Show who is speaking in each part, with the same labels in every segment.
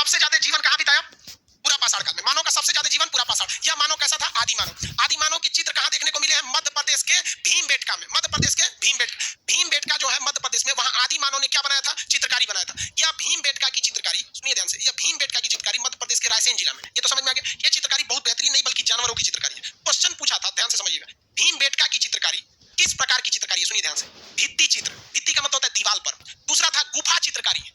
Speaker 1: सबसे ज्यादा जीवन कहाँ बिताया? पूरा पाषाण काल में। मानव का सबसे ज्यादा जीवन पूरा पाषाण। यह मानव कैसा था? आदि मानव। आदि मानव के चित्र कहाँ देखने को मिले हैं? मध्य प्रदेश के भीमबेटका में। मध्य प्रदेश के भीमबेटका जो है मध्य प्रदेश में, वहां आदि मानव ने क्या बनाया था? चित्रकारी बनाया था। यह भीमबेटका की चित्रकारी, सुनिए ध्यान से, यह भीमबेटका की चित्रकारी मध्य प्रदेश के रायसेन जिला में। ये तो समझ में आ गया। यह चित्रकारी बहुत बेहतरीन नहीं बल्कि जानवरों की चित्रकारी है। क्वेश्चन पूछा था, ध्यान से समझिएगा, भीमबेटका की चित्रकारी किस प्रकार की चित्रकारी है? सुनिए ध्यान से। भित्ति चित्र, भित्ति का मतलब होता है दीवार पर। दूसरा था गुफा चित्रकारी,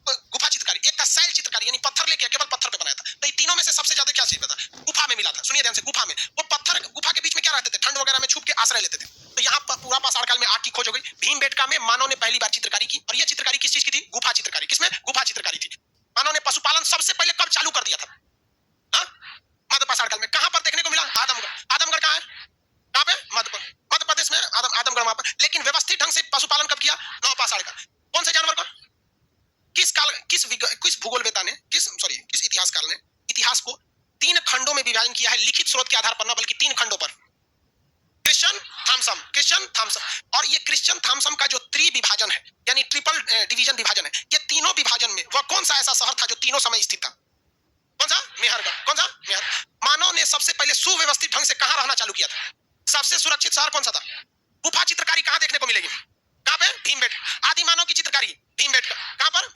Speaker 1: गुफा चित्रकारी। एक था शैल चित्रकारी, यानी पत्थर लेके केवल पत्थर पे बनाया था। तो ये तीनों में से सबसे ज्यादा क्या चीज था? गुफा में मिला था। सुनिए ध्यान से, गुफा में वो पत्थर, गुफा के बीच में क्या रहते थे? ठंड वगैरह में छुप के आश्रय लेते थे। तो यहाँ पूरा पाषाण काल में आग की खोज हो गई। भीमबेटका में मानव ने पहली बार चित्रकारी की, और यह चित्रकारी किस चीज की थी? गुफा चित्रकारी। किसमें? गुफा चित्रकारी थी। मानव ने पशुपालन सबसे पहले कब चालू कर दिया था? मध्य पाषाण काल में। कहां पर देखने को मिला? आदमगढ़। आदमगढ़ कहां है? कहां पे? मध्य प्रदेश में आदमगढ़ वहां पर। लेकिन व्यवस्थित ढंग से पशुपालन कब किया? नव पाषाण काल। कौन से जानवर का? किस काल, किस भूगोलवेता ने, किस इतिहासकार ने इतिहास को 3 खंडों में विभाजन किया है? लिखित स्रोत के आधार पर ना, बल्कि 3 खंडों पर। Christian Thomson. और ये क्रिश्चियन थॉमसन का जो त्रिविभाजन है, यानी ट्रिपल डिवीजन विभाजन है, ये तीनों विभाजन में वह कौन सा ऐसा शहर था जो तीनों समय स्थित था? कौन सा? मेहरगढ़। कौन सा? मेहर। मानव ने सबसे पहले सुव्यवस्थित ढंग से कहां रहना चालू किया था? सबसे सुरक्षित शहर कौन सा था? गुफा चित्रकारी कहां देखने को मिलेगी? कहां पे? भीमबेटका। आदि मानव की चित्रकारी भीमबेटका। कहां पर?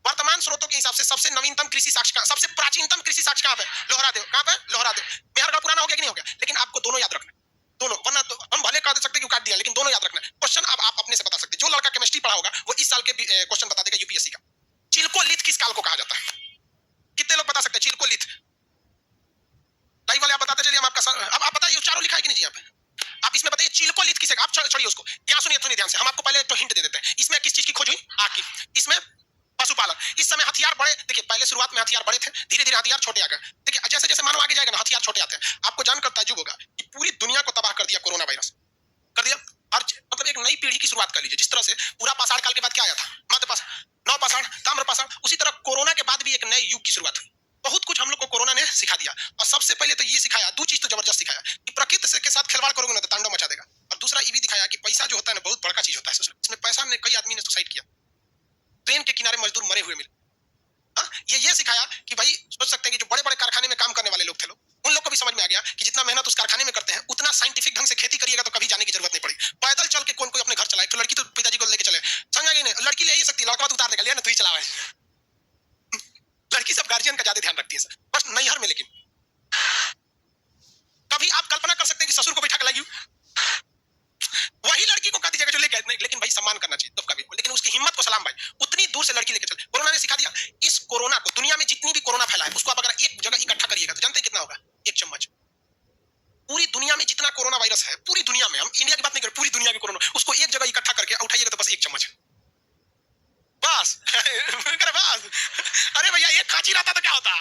Speaker 1: वर्तमान स्रोतों के हिसाब से सबसे नवीनतम कृषि साक्ष्य कहां? सबसे प्राचीनतम कृषि साक्ष्य कहां पे? लोहरादेव। कहां पे? लोहरादेव। मेहरगढ़ पुराना हो गया कि नहीं हो गया? लेकिन आपको दोनों याद रखना, दोनों, वरना तो हम भले कह सकते कि काट दिया, लेकिन दोनों याद रखना। क्वेश्चन अब आप अपने से बता सकते हैं। जो लड़का केमिस्ट्री पढ़ा होगा वो इस साल के क्वेश्चन बता देगा यूपीएससी का। चिल्कोलिथ किस काल को कहा जाता है? कितने लोग बता सकते हैं चिल्कोलिथ? लाइव वाले आप बताते चलिए, हम आपका अब आप बताइए, चारों लिखा है कि नहीं जी यहाँ पे? आप इसमें बताइए चिल्कोलिथ किसे? आप छोड़िए उसको, यहाँ सुनिए ध्यान से। हम आपको पहले तो हिंट दे देते हैं। इसमें किस चीज की खोज हुई? आग की। इसमें पशुपालन। इस समय हथियार बड़े, देखिए पहले शुरुआत में हथियार बड़े थे, धीरे धीरे हथियार छोटे आ गए। देखिए जैसे जैसे मानव आगे जाएगा ना, हथियार छोटे आते हैं। आपको जानकर ताज्जुब होगा कि पूरी दुनिया को तबाह कर दिया कोरोना वायरस, कर दिया। और मतलब एक नई पीढ़ी की शुरुआत कर लीजिए। जिस तरह से पूरा पाषाण काल के बाद क्या आया था? मध्य पाषाण, नव पाषाण, ताम्र पाषाण। उसी तरह कोरोना के बाद भी एक नए युग की शुरुआत हुई। बहुत कुछ हम लोग को कोरोना ने सिखा दिया। और सबसे पहले तो ये सिखाया, 2 चीज तो जबरदस्त सिखाया, कि प्रकृति से के साथ खिलवाड़ करोगे ना तो तांडव मचा देगा। और दूसरा ये भी दिखाया कि पैसा जो होता है ना, बहुत बड़का चीज होता है। इसमें पैसा ने कई आदमी ने सुसाइड किया, ट्रेन के किनारे मजदूर मरे हुए मिले। ये सिखाया कि भाई सोच सकते हैं कि जो बड़े बड़े कारखाने में काम करने वाले लोग थे, उन लोग को भी समझ में आ गया कि जितना मेहनत उस कारखाने में करते हैं, उतना साइंटिफिक ढंग से खेती करिएगा तो कभी जाने की जरूरत नहीं पड़ेगी। पैदल चल के कोई अपने घर चलाए। तो लड़की तो पिताजी को लेके चले, समझा कि नहीं? लड़की ले ही सकती, लड़का तो उतार देगा, ले ना तू ही चलावे। लड़की सब गार्जियन का ज्यादा ध्यान रखती है, बस नैहर में। लेकिन कभी आप कल्पना कर सकते हैं कि ससुर को बैठा के लाइए, वही लड़की को कह दीजिएगा जो लेके आए। लेकिन भाई सम्मान करना चाहिए तो कभी, लेकिन उसकी हिम्मत को सलाम भाई, उतनी दूर से लड़की लेके चले। कोरोना ने सिखा दिया। इस कोरोना को, दुनिया में जितनी भी कोरोना फैला है, उसको आप अगर एक जगह इकट्ठा करिएगा तो जानते हैं कितना होगा? 1 चम्मच। पूरी दुनिया में जितना कोरोना वायरस है, पूरी दुनिया में, हम इंडिया की बात नहीं करें, पूरी दुनिया के कोरोना, उसको एक जगह इकट्ठा करके उठाइएगा तो बस 1 चम्मच, बस। बस। अरे भैया एक खांची रहता तो क्या होता?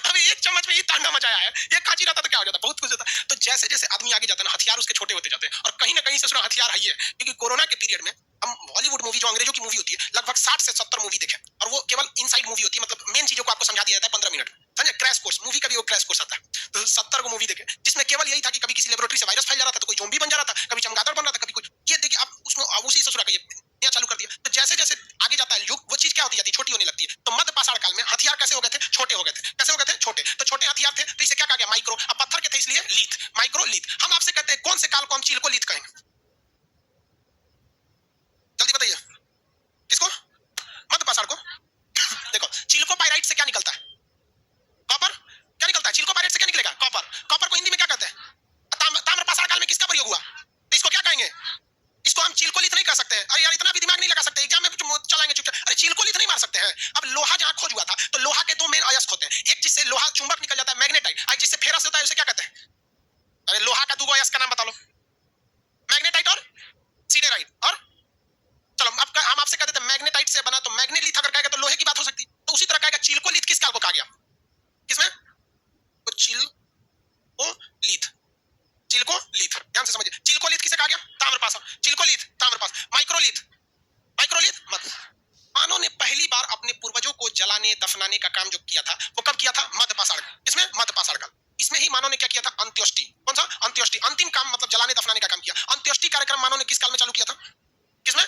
Speaker 1: अभी 1 चम्मच में ही तांडव मचाया है। एक खांची रहता तो क्या हो जाता? बहुत कुछ होता। तो जैसे जैसे आदमी आगे जाता है ना, हथियार उसके छोटे होते जाते हैं। और कहीं ना कहीं से उसका हथियार है ये, क्योंकि कोरोना के पीरियड में हम हॉलीवुड मूवी, जो अंग्रेजों की मूवी होती है, लगभग 60 से 70 मूवी देखें, और वो केवल इनसाइड मूवी होती है। मतलब मेन चीजों को आपको समझा दिया जाता है 15 मिनट, समझे? क्रैश कोर्स मूवी का भी वो क्रैश कोर्स आता है। तो 70 को मूवी देखे, जिसमें केवल यही था कि कभी किसी लेबोरेटरी से वायरस फैल जा रहा था, तो कोई ज़ॉम्बी बन जा रहा था, कभी चमगादड़ बन रहा था, कभी कुछ। ये देखिए आप उसको उसी से शुरू करिए, नया चालू कर दिया। तो जैसे जैसे आगे जाता है युग, वो चीज क्या होती जाती है? छोटी होने लगती है। तो मध्य पाषाण काल में हथियार कैसे हो गए थे? छोटे हो गए थे। कैसे हो गए थे? छोटे। तो छोटे हथियार थे तो इसे क्या कहा गया? माइक्रो। अब पत्थर के थे इसलिए लीथ, माइक्रो लीथ। हम आपसे कहते हैं कौन से काल को हम चिल्कोलिथ कहेंगे? जल्दी बताइए। किसको? मध्य पाषाण को। देखो चिल्कोपाइराइट से क्या निकलता है? कॉपर। क्या निकलता है? चिल्कोपाइराइट से क्या निकलेगा? कॉपर। कॉपर को हिंदी में क्या कहते हैं? ताम्र पाषाण काल में किसका प्रयोग हुआ? तो इसको क्या कहेंगे? इसको हम चिल्कोलिथ नहीं कह सकते हैं। अरे यार इतना भी दिमाग नहीं लगा सकते, एग्जाम में चलाएंगे चुपचाप। अरे चिल्कोलिथ नहीं मार सकते हैं। अब लोहा जहां खोज हुआ था, तो लोहा के 2 मेन अयस्क होते हैं। एक जिससे लोहा चुंबक निकल जाता है, मैग्नेटाइट, और जिससे फेरस होता है, उसे क्या कहते हैं? अरे लोहा का 2 अयस्क का नाम बता लो। मैग्नेटाइट और सिडेराइट। और चलो हम आपसे कहते थे मैग्नेटाइट से बना, तो मैग्नेलिथ अगर कहेगा तो लोहे की बात हो सकती है। तो उसी तरह कहेगा चिल्कोलिथ किस काल को कहा गया? किसमें? तो चिल्कोलिथ, चिल्कोलिथ, ध्यान से समझिए। चिल्कोलिथ किसे कहा गया? ताम्रपाषाण। चिल्कोलिथ, ताम्रपाषाण। माइक्रोलिथ, माइक्रोलिथ मत। मानव ने पहली बार अपने पूर्वजों को जलाने दफनाने का काम जो किया था, वो कब किया था? मध्य पाषाण। इसमें मध्य पाषाण काल। इसमें ही मानव ने क्या किया था? अंत्येष्टि। कौन सा? अंत्येष्टि। अंतिम काम, मतलब जलाने दफनाने का काम किया। अंत्येष्टि कार्यक्रम मानव ने किस काल में चालू किया था? किसमें?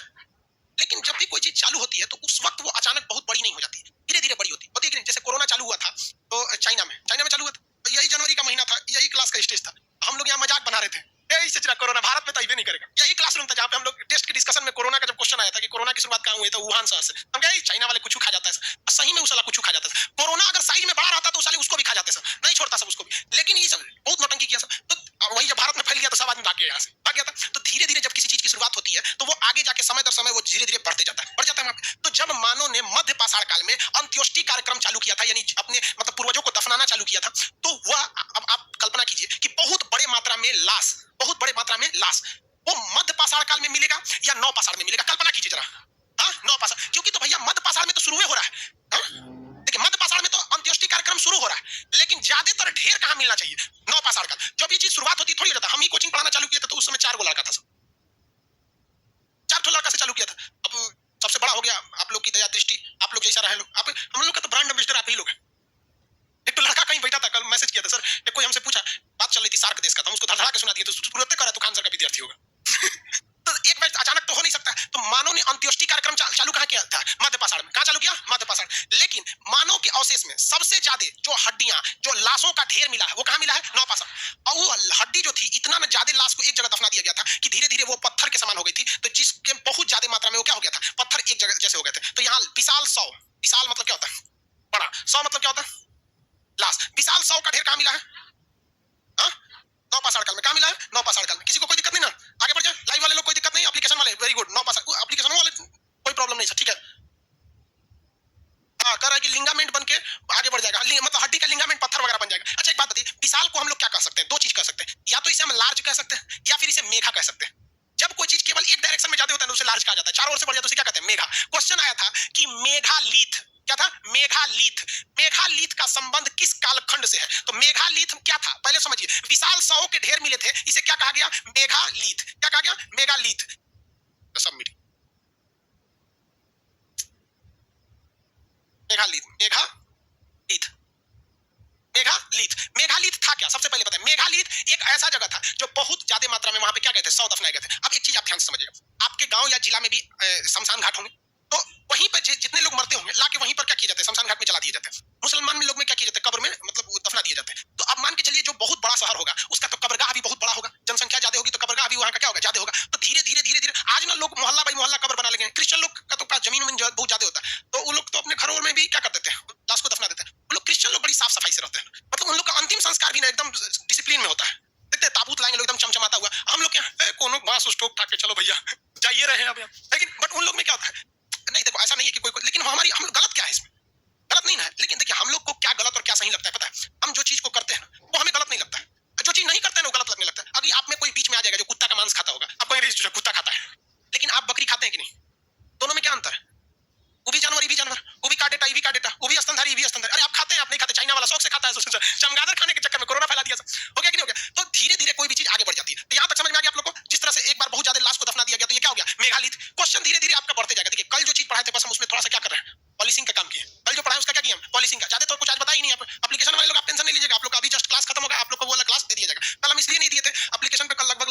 Speaker 1: लेकिन जब भी कोई चीज चालू होती है तो उस वक्त वो अचानक बहुत बड़ी नहीं हो जाती, धीरे धीरे बड़ी होती है। होती है कि नहीं? जैसे कोरोना चालू हुआ था तो चाइना में चालू हुआ था, तो यही जनवरी का महीना था, यही क्लास का स्टेज था, हम लोग यहाँ मजाक बना रहे थे, यही से चला कोरोना भारत में तो ये नहीं करेगा, यही क्लासरूम था जहाँ पे हम लोग टेस्ट की डिस्कशन में कोरोना का जब क्वेश्चन आया था कि कोरोना की शुरुआत कहाँ हुई, तो वुहान शहर से, हम कहे चाइना वाले कुछ खा जाता है, सही में उस साला कुछ खा जाता है, कोरोना अगर साइज में बड़ा रहता तो साले उसको भी खा जाते सब, नहीं छोड़ता सब उसको भी, लेकिन ये सब बहुत नौटंकी किया सब, तो वही जब भारत में फैल गया तो सब आदमी भाग गया यहाँ से, भाग गया था, तो धीरे धीरे जब किसी चीज की शुरुआत होती है तो वो आगे जाके समय दर समय वो धीरे धीरे बढ़ते जाता है, बढ़ जाता है वहां पे। तो जब मानव ने मध्य पाषाण काल में अंत्योष्टि कार्यक्रम चालू किया था, यानी अपने मतलब पूर्वजों को दफनाना चालू किया था, तो वह अब आप कल्पना कीजिए कि बहुत बड़े मात्रा में लाश वो मध्य पाषाण काल में मिलेगा या नव पाषाण में मिलेगा, कल्पना कीजिए जरा। हाँ, नव पाषाण, क्योंकि तो भैया मध्य पाषाण में तो शुरू हो रहा है, देखिए मध्य पाषाण में तो अंत्योष्टि कार्यक्रम शुरू हो रहा है, लेकिन ज्यादातर ढेर कहां मिलना चाहिए, नव पाषाण काल। जब ये चीज शुरुआत होती थोड़ी हो जाता, हम ही कोचिंग पढ़ाना चालू किया था तो उस समय 4 गो लड़का था, सब 4 लड़का से चालू किया था, अब सबसे बड़ा हो गया आप लोग की दया दृष्टि, आप लोग जैसा रहे लोग, आप हम लोग का तो ब्रांड एम्बेसडर आप ही लोग हैं। एक तो लड़का कहीं बैठा था, कल मैसेज किया था, सर एक कोई हमसे पूछा, बात चल रही थी सार्क देश का, तो हम उसको धड़धड़ा के सुना दिए, तो तुरंत करा तो खान सर का विद्यार्थी होगा। तो एक बार अचानक तो हो नहीं सकता, तो मानव ने अंत्योष्टि कार्यक्रम चालू कहाँ किया था, मध्य पाषाण में, कहाँ चालू किया, मध्य पाषाण। लेकिन मानव के अवशेष में सबसे ज्यादा जो हड्डियां, जो लाशों का ढेर मिला है, वो कहाँ मिला है, नव पाषाण। और वो हड्डी जो थी, इतना ना ज्यादा लाश को एक जगह दफना दिया गया था कि धीरे धीरे वो पत्थर के समान हो गई थी, तो जिसके बहुत ज्यादा मात्रा में वो क्या हो गया था, पत्थर एक जगह जैसे हो गए थे। तो यहाँ विशाल 100, विशाल मतलब क्या होता है, बड़ा, 100 मतलब क्या होता है, लाश, विशाल 100 का ढेर कहाँ मिला है, नव पाषाण काल में। कहाँ मिला है, नव पाषाण काल में। किसी को कोई दिक्कत नहीं ना, आगे बढ़ जाए, लाइव वाले लोग कोई दिक्कत नहीं, एप्लीकेशन वाले वेरी गुड, नव पाषाण एप्लीकेशन वाले कोई प्रॉब्लम नहीं सर, ठीक है। हाँ, कह रहा है कि लिंगामेंट बन के आगे बढ़ जाएगा, मतलब हड्डी का लिंगामेंट पत्थर वगैरह बन जाएगा। अच्छा एक बात बताइए, विशाल को हम लोग क्या कह सकते हैं, 2 चीज कह सकते हैं, या तो इसे हम लार्ज कह सकते हैं या फिर इसे मेघा कह सकते हैं। जब कोई चीज केवल एक डायरेक्शन में ज्यादा होता है तो उसे लार्ज कहा जाता है, चारों ओर से बढ़ जाता है तो उसे क्या कहते हैं, मेघा। क्वेश्चन आया था कि मेघालीथ क्या था, मेघालीथ का संबंध किस कालखंड से है, तो मेघालीथ क्या था पहले समझिए। विशाल 100 के ढेर मिले थे, इसे क्या कहा गया, मेघालीथ। क्या कहा गया, मेघालीथ। सब मीटिंग मेघालीथ था क्या, सबसे पहले बताएं। मेघालीथ एक ऐसा जगह था जो बहुत ज्यादा मात्रा में वहां पे क्या कहते हैं, 100 दफनाए गए थे। अब एक चीज आप ध्यान से समझिएगा, आपके गांव या जिला में भी शमशान घाट होंगे, तो वहीं पर जितने लोग मरते होंगे लाके वहीं पर क्या किए जाते हैं, शमशान घाट में जला दिए जाते हैं। मुसलमान लोग में क्या किए जाते हैं, कब्र में मतलब दफना दिए जाते हैं। तो अब मान के चलिए जो बहुत बड़ा शहर होगा उसका तो कब्रगाह भी बहुत बड़ा होगा, जनसंख्या ज्यादा होगी तो कब्रगाह भी वहां का क्या होगा, ज्यादा होगा। तो धीरे धीरे आज ना लोग मोहल्ला बाई मोहल्ला कब्र बना लेंगे। क्रिश्चियन लोग का तो जमीन बहुत ज्यादा होता है, तो वो लोग तो अपने घरों में भी क्या कर देते हैं, लाश को दफना देते हैं। वो लोग क्रिश्चियन लोग बड़ी साफ सफाई से रहते हैं, मतलब उन लोग का अंतिम संस्कार भी ना एकदम डिसिप्लिन में होता है। देखते ताबूत लाएंगे लोग एकदम चमचमाता हुआ, हम लोग क्या कोनो बांस स्टोक ठाक के चलो भैया जाइए रहे हैं अब, लेकिन बट उन लोग में क्या होता है, नहीं देखो ऐसा नहीं है कि कोई, लेकिन हमारी हम गलत क्या है इसमें, गलत नहीं है, लेकिन देखिए हम लोग को क्या गलत और क्या सही लगता है पता है, हम जो चीज को करते हैं वो हमें गलत नहीं लगता है, जो चीज नहीं करते हैं वो गलत लगने लगता है। अभी आप में कोई बीच में आ जाएगा जो कुत्ता का मांस खाता होगा, आप कहेंगे कुत्ता खाता है, लेकिन आप बकरी खाते हैं कि नहीं, दोनों में क्या अंतर है, वो भी जानवर, ये भी जानवर, वो भी काटेटा, ये भी काटेटा, वो भी स्तनधारी, ये भी स्तनधारी। अरे आप खाते हैं, आप नहीं खाते, चाइना वाला शौक से खाता है, चमगादड़ खाने के चक्कर में कोरोना फैला दिया सब, हो गया कि नहीं हो गया। तो धीरे धीरे कोई भी चीज आगे बढ़ जाती है। तो यहाँ तक समझ में आ गया आप लोग को, जिस तरह से एक बार बहुत ज्यादा लाश को दफना दिया गया तो ये क्या हो गया, मेघालीथ। क्वेश्चन धीरे धीरे आपका बढ़ते जाएगा। देखिए कल जो चीज पढ़ाए थे बस हम उसमें थोड़ा सा क्या कर रहे हैं, पॉलिसिंग का काम किए। कल जो पढ़ाया उसका क्या किया, पॉलिसिंग का, ज्यादा तो कुछ आज बताया ही नहीं। एप्लीकेशन वाले लोग आप टेंशन नहीं लीजिएगा, आप लोग का अभी जस्ट क्लास खत्म होगा, आप लोग को वो वाला क्लास दे दिया जाएगा। कल हम इसलिए नहीं दिए थे, एप्लीकेशन पे कल लगभग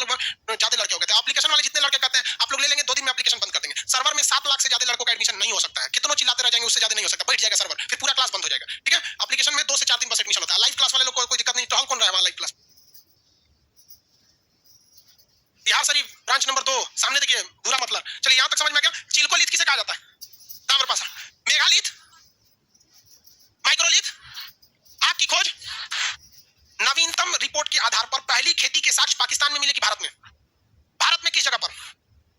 Speaker 1: ज्यादा लड़के हो गए थे। एप्लीकेशन वाले जितने लड़के कहते हैं आप लोग ले लेंगे, 2 दिन में एप्लीकेशन बंद कर देंगे। सर्वर में 7 लाख से ज्यादा लड़कों का एडमिशन नहीं हो सकता है, कितनों चिल्लाते रह जाएंगे उससे ज्यादा नहीं हो सकता, बैठ जाएगा सर्वर, फिर पूरा क्लास बंद हो जाएगा। ठीक है, एप्लीकेशन में 2 से 4 दिन बस एडमिशन होता है। लाइव क्लास वाले लोग को कोई दिक्कत नहीं, टहल कौन रहा है वहां live class. Bihar Sharif branch number 2 सामने देखिए, बुरा मतलब। चलिए यहां तक समझ में आ गया। चिल्कोलीथ किसे कहा जाता है, ताम्र पाषाण। मेघालीथ, माइक्रोलीथ, आग की खोज। नवीनतम रिपोर्ट के आधार पर पहली खेती के साक्ष्य पाकिस्तान में मिले कि भारत में, भारत में किस जगह पर,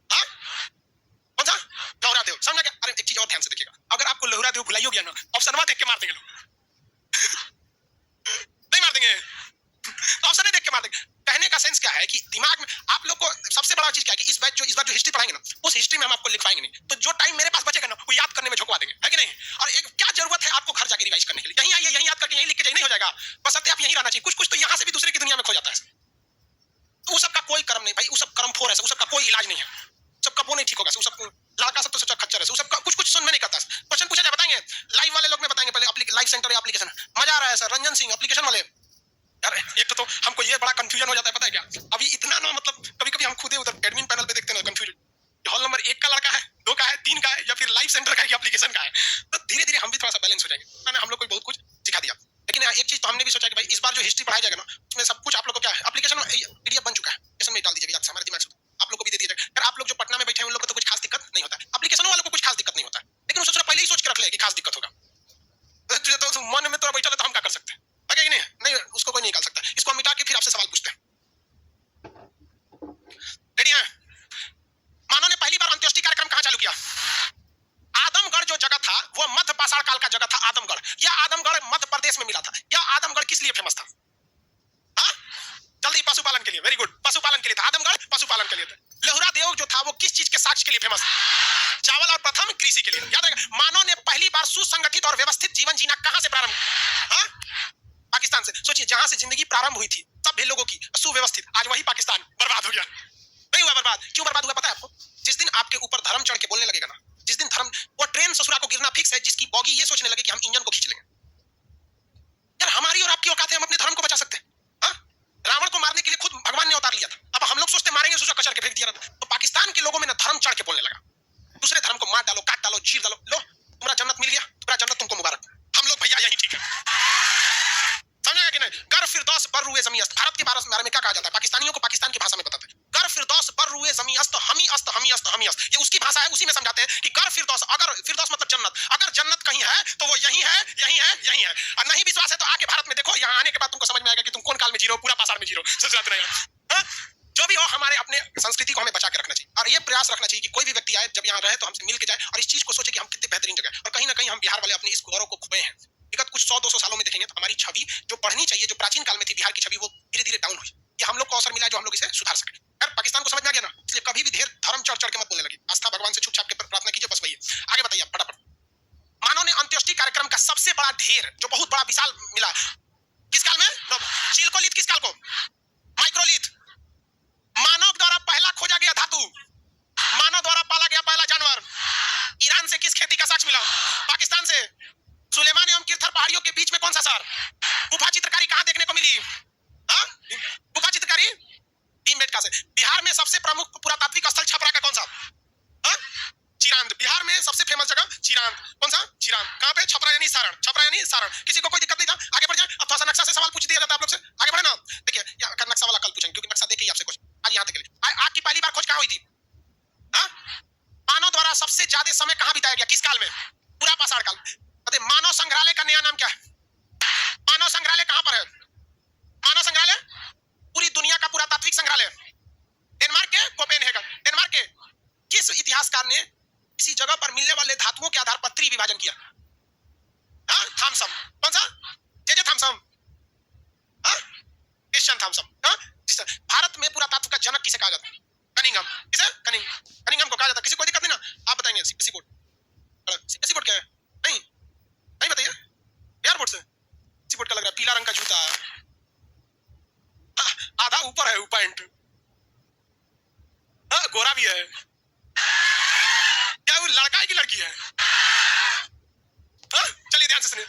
Speaker 1: हाँ कौन सा, लोहरा देव। समझ गया। अरे एक चीज और ध्यान से देखिएगा, अगर आपको लोहरा देव भुलाइयो गया ना, ऑप्शन देख के मार देंगे लोग नहीं मार देंगे, ऑप्शन नहीं देख के मार देंगे। कहने का सेंस क्या है कि दिमाग में आप लोग को सबसे बड़ा चीज क्या है कि इस बार जो हिस्ट्री पढ़ाएंगे ना, उस हिस्ट्री में हम आपको लिखवाएंगे नहीं, तो जो टाइम मेरे पास बचेगा ना वो याद करने में झोंकवा देंगे, है कि नहीं। और एक क्या जरूरत है आपको घर जाके रिवाइज करने के लिए, यहीं आइए, यहीं याद करके यहीं लिख के जाइए, नहीं हो जाएगा। बस आप यहीं रहना चाहिए। कुछ कुछ तो यहाँ से भी दूसरे की दुनिया में खो जाता है, तो वो सबका कोई कर्म नहीं भाई, वो सब कर्म फोर है, वो सबका कोई इलाज नहीं है, सबका वो नहीं ठीक होगा, वो सब लड़का सब तो सच्चा खच्चर है, वो सब कुछ कुछ सुन में नहीं करता। क्वेश्चन पूछा जाए बताएंगे, लाइव वाले लोग में बताएंगे पहले, लाइव सेंटर या एप्लीकेशन। मजा आ रहा है सर, रंजन सिंह एप्लीकेशन वाले। यार एक तो हमको ये बड़ा कंफ्यूजन हो जाता है, पता है क्या, अभी इतना ना मतलब कभी कभी हम खुद ही उधर एडमिन पैनल पे देखते हैं ना कंफ्यूजन, हॉल नंबर 1 का लड़का है, 2 का है, 3 का है, या फिर लाइव सेंटर का है, एप्लीकेशन का है। तो धीरे धीरे हम भी थोड़ा सा बैलेंस हो जाएंगे ना, हम लोग रेडी है? मानव ने पहली बार अंत्येष्टि कार्यक्रम कहां चालू किया? आदमगढ़ जो जगह था वो मध्य पाषाण काल का जगह था। आदमगढ़, यह आदमगढ़ मध्य प्रदेश में मिला था। यह आदमगढ़ किस लिए फेमस था? हाँ? जल्दी, पशुपालन के लिए। वेरी गुड, पशुपालन के लिए था आदमगढ़, पशुपालन के लिए था। लहुरा देव जो था वो किस चीज के साक्ष्य के लिए फेमस? चावल। और प्रथम कृषि के लिए। याद रखिएगा, मानव ने पहली बार सुसंगठित और व्यवस्थित जीवन जीना कहां से प्रारंभ? हाँ? पाकिस्तान से। सोचिए, जहां से जिंदगी प्रारंभ हुई थी सभ्य लोगों की, सुव्यवस्थित, आज वही पाकिस्तान बर्बाद हो गया। नहीं हुआ बर्बाद? क्यों बर्बाद हुआ पता है आपको? जिस दिन आपके ऊपर धर्म चढ़ के बोलने लगेगा ना, जिस दिन धर्म, वो ट्रेन ससुरा को गिरना फिक्स है जिसकी बॉगी ये सोचने लगे कि हम इंजन को खींच लेंगे। यार हमारी और आपकी औकात है, हम अपने धर्म को बचा सकते हैं। हाँ? रावण को मारने के लिए खुद भगवान ने अवतार लिया था। अब हम लोग सोचते मारेंगे, ससुरा कचर के फेंक दिया। तो पाकिस्तान के लोगों में ना धर्म चढ़ के बोलने लगा, दूसरे धर्म को मार डालो, काट डालो, चीर डालो। लो, तुम्हारा जन्नत मिल गया, तुम्हारा जन्नत तुमको मुबारक। हम लोग भैया यही ठीक है। समझेगा कि नहीं? कर फिरदौस बर रुए जमी अस्त। भारत के बारे में क्या कहा जाता है? पाकिस्तानियों को पाकिस्तान की भाषा में बताते हैं। कर फिरदौस बर रुए जमी अस्त, हमी अस्त, हमी अस्त, हमी अस्त। ये उसकी भाषा है, उसी में समझाते हैं कि कर फिरदौस, अगर फिरदौस मतलब जन्नत, अगर जन्नत कहीं है तो वो यही है, यही है, यही है। और नहीं विश्वास है तो आके भारत में देखो, यहाँ आने के बाद तुमको समझ में आएगा कि तुम कौन काल में जी रहे हो, पूरा पाषाण में जी रहे हो। सच बात नहीं? जो भी हो, हमारे अपने संस्कृति को हमें बचा के रखना चाहिए और ये प्रयास रखना चाहिए कि कोई भी व्यक्ति आए, जब यहाँ रहे तो हमसे मिल के जाए और इस चीज को सोचे कि हम कितने बेहतरीन जगह। और कहीं ना कहीं हम बिहार वाले अपने इस गौरव को खोए हैं। विगत कुछ 100-200 सालों में देखेंगे तो हमारी छवि जो बढ़नी चाहिए, जो प्राचीन काल में थी बिहार की छवि, वो धीरे धीरे डाउन हुई। ये हम लोग को अवसर मिला जो हम लोग इसे सुधार सके। यार पाकिस्तान को समझ में आ गया ना, इसलिए कभी भी ढेर धर्म चढ़ चढ़ के मत बोलने लगी। आस्था भगवान से छुप छाप के प्रार्थना कीजिए, बस वही है। आगे बताइए फटाफट। मानव ने अंत्येष्टि कार्यक्रम का सबसे बड़ा ढेर जो बहुत बड़ा विशाल मिला किस काल में? चीलकोलिथ। किस काल को? माइक्रोलिथ। मानव द्वारा पहला खोजा गया धातु, मानव द्वारा पाला गया पहला जानवर। ईरान से किस खेती का साक्ष्य मिला? पाकिस्तान से। सुलेमान एवं किरथर पहाड़ियों के बीच में कौन सा शहर? गुफा चित्रकारी कहां देखने को मिली? हाँ? गुफा चित्रकारी भीमबेटका से। बिहार में सबसे प्रमुख पुरातात्विक स्थल छपरा का कौन सा? हाँ? चिरांद। बिहार में सबसे फेमस जगह चिरांद। कौन सा? चिरांद। कहां पे? छपरा यानी सारण। छपरा यानी सारण। किसी को कोई दिक्कत नहीं था? आगे बढ़ जाए। अब थोड़ा सा नक्शा से सवाल पूछ दिया जाता है आप लोग से। आगे बढ़े ना। देखिए यहाँ का नक्शा वाला कल पूछेंगे क्योंकि नक्शा देखे ही आपसे कुछ। आज यहाँ तक आग की पहली बार खोज कहां हुई थी? हाँ? मानव द्वारा सबसे ज्यादा समय कहां बिताया गया? किस काल में? पूरा पाषाण काल। बताइए मानव संग्रहालय का नया नाम क्या है? मानव संग्रहालय कहां पर है? मानव संग्रहालय पूरी दुनिया का पुरातात्विक संग्रहालय डेनमार्क के कोपेनहेगन। डेनमार्क के किस इतिहासकार ने इसी जगह पर मिलने वाले धातुओं के आधार पर त्रिविभाजन किया? हाँ? थॉमसन। कौन सा? J Thomson. हाँ? Christian Thomson. हाँ? भारत में पुरातत्व का जनक किसे कहा जाता है? कनिंघम। किसे? कनिंघम को कहा जाता है। किसी को दिक्कत नहीं ना? आप बताएंगे। CPC board. सीपीसी बोर्ड क्या है? नहीं नहीं बताइए। एयर बोर्ड से। सीपीसी बोर्ड का लग रहा है पीला रंग का जूता। आधा ऊपर है पैंट। गोरा भी है। क्या वो लड़का है कि लड़की है? चलिए ध्यान से सुनिए।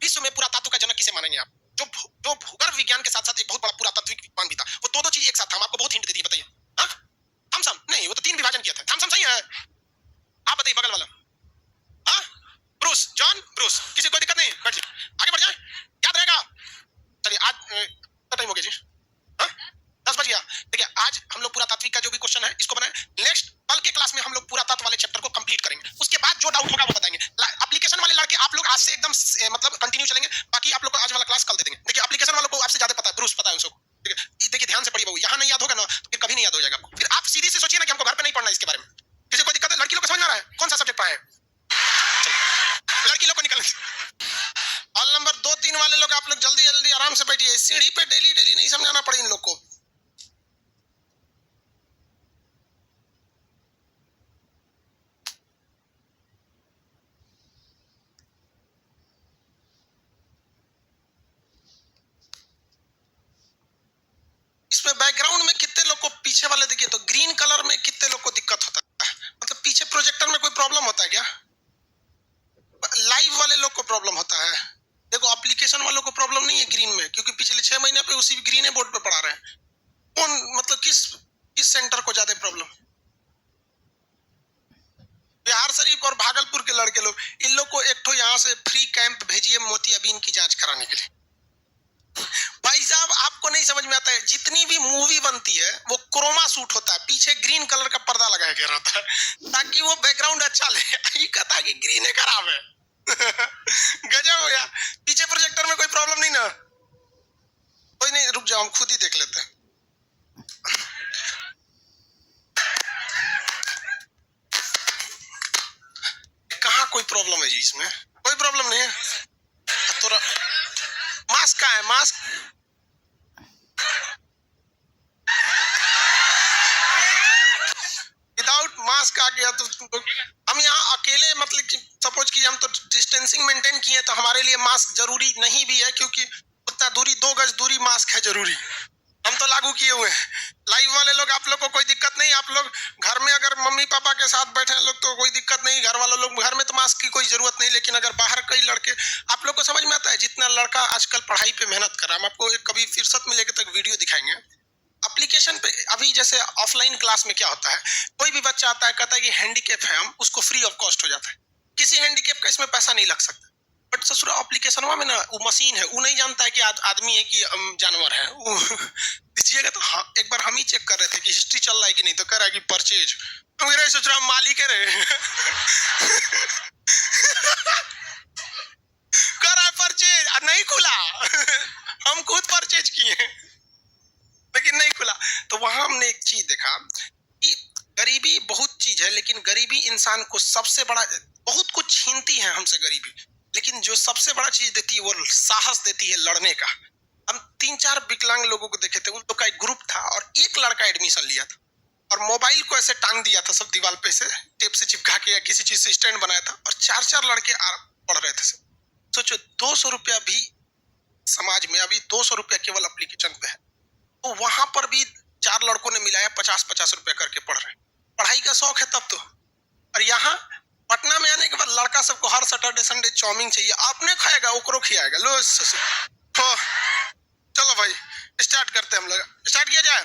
Speaker 1: विश्व में पुरातत्व का जनक किसे मानेंगे आप? जो भूगर्भ विज्ञान के साथ साथ एक बहुत बड़ा पुरातात्विक विद्वान भी था। वो दो चीज एक साथ था। हम आपको बहुत हिंट दे दिए। बताइए। थॉमसन नहीं, वो तो 3 विभाजन किया था। थॉमसन सही है। आप बताइए बगल वाला। Bruce, John Bruce. किसी को दिक्कत नहीं? बैठ जाए। आगे बढ़ जाए, याद रहेगा। चलिए आज टाइम हो गया जी। 10 बज गया। देखिए आज हम लोग पुरातात्विक का जो भी क्वेश्चन है इसको बनाए। नेक्स्ट कल के क्लास में हम लोग पुरातत्व वाले चैप्टर को कंप्लीट करेंगे। उसके बाद जो डाउट होगा वो बताएंगे। एप्लीकेशन वाले लड़के आप लोग आज से एकदम मतलब कंटिन्यू चलेंगे। बाकी आप लोग को आज वाला क्लास कल दे देंगे। देखिए एप्लीकेशन वालों को आपसे ज्यादा पता है, ब्रूस पता है उसको। ठीक है, देखिए ध्यान से पढ़िए। यहाँ नहीं याद होगा ना तो फिर कभी नहीं याद हो जाएगा आपको। फिर आप सीधी से सोचिए ना कि हमको घर पे नहीं पढ़ना इसके बारे में। किसी को दिक्कत है? लड़की लोग को समझ में आ रहा है कौन सा सब्जेक्ट पढ़ा है? लड़की लोग को निकल। ऑल नंबर 2-3 वाले लोग आप लोग जल्दी जल्दी आराम से बैठिए। सीढ़ी पे डेली डेली नहीं समझाना पड़े इन लोग को। इसमें बैकग्राउंड में कितने लोग को पीछे वाले देखिए तो ग्रीन कलर में कितने लोग को दिक्कत होता है? मतलब पीछे प्रोजेक्टर में कोई प्रॉब्लम होता है क्या? लाइव वाले लोग को प्रॉब्लम होता है। देखो एप्लीकेशन वालों को प्रॉब्लम नहीं है ग्रीन में, क्योंकि पिछले 6 महीने पे उसी ग्रीन बोर्ड पे पढ़ा रहे हैं। कौन मतलब किस सेंटर को ज्यादा प्रॉब्लम? बिहार शरीफ और भागलपुर के लड़के लोग, इन लोग को एक तो यहाँ से फ्री कैंप भेजिए मोतियाबिंद की जांच कराने के लिए। भाई साहब आपको नहीं समझ में आता है, जितनी भी मूवी बनती है वो क्रोमा शूट होता है, पीछे ग्रीन कलर का पर्दा लगाया गया रहता है ताकि वो बैकग्राउंड अच्छा ले। ये कहता है कि ग्रीन है खराब है। गजब हो गया। पीछे प्रोजेक्टर में कोई प्रॉब्लम नहीं ना? कोई नहीं, रुक जाओ हम खुद ही देख लेते हैं। इसमें, कोई प्रॉब्लम नहीं है। तो मास्क का है, मास्क विदाउट मास्क आ गया तो हम यहाँ अकेले, मतलब कि सपोज कि हम तो डिस्टेंसिंग मेंटेन किए तो हमारे लिए मास्क जरूरी नहीं भी है, क्योंकि उतना दूरी 2 गज दूरी मास्क है जरूरी, हम तो लागू किए हुए हैं। लाइव वाले लोग, आप लोग को कोई दिक्कत नहीं, आप लोग घर में अगर मम्मी पापा के साथ बैठे हैं लोग तो कोई दिक्कत नहीं, घर वाले लोग घर में तो मास्क की कोई जरूरत नहीं, लेकिन अगर बाहर कई लड़के, आप लोग को समझ में आता है जितना लड़का आजकल पढ़ाई पे मेहनत कर रहा है, हम आपको एक कभी फुर्सत मिलेगी तो एक वीडियो दिखाएंगे एप्लीकेशन पे। अभी जैसे ऑफलाइन क्लास में क्या होता है, कोई भी बच्चा आता है कहता है कि हैंडीकैप है, हम उसको फ्री ऑफ कॉस्ट हो जाता है, किसी हैंडीकैप का इसमें पैसा नहीं लग सकता। बट ससुरा एप्लीकेशन में ना वो मशीन है, वो नहीं जानता है कि आदमी है कि जानवर है। दीजिएगा तो हाँ, एक बार हम ही चेक कर रहे थे कि हिस्ट्री चल रहा है कि नहीं, तो कह रहा है कि परचेज, मेरा ससुरा मालिक है रे। कर रहा है परचेज, नहीं खुला। हम खुद परचेज किए लेकिन नहीं खुला। तो वहां हमने एक चीज देखा कि गरीबी बहुत चीज है, लेकिन गरीबी इंसान को सबसे बड़ा, बहुत कुछ छीनती है हमसे गरीबी, लेकिन जो सबसे बड़ा चीज देती है वो साहस देती है लड़ने का। हम 3-4 विकलांग लोगों को देखे थे, उन लोग का एक ग्रुप था और एक लड़का एडमिशन लिया था और मोबाइल को ऐसे टांग दिया था, सब दीवार पे से टेप से चिपका के या किसी चीज से स्टैंड बनाया था, और 4-4 लड़के पढ़ रहे थे। सोचो 200 रुपया भी समाज में अभी 200 रुपया केवल एप्लीकेशन पे है, तो वहां पर भी 4 लड़कों ने मिलाया 50-50 रुपया करके पढ़ रहे। पढ़ाई का शौक है तब तो। और यहाँ पटना में आने के बाद लड़का सबको हर सैटरडे संडे चाउमीन चाहिए, आपने खाएगा ओकरो खिलाएगा। लो चलो भाई स्टार्ट करते हैं, हम लोग स्टार्ट किया जाए।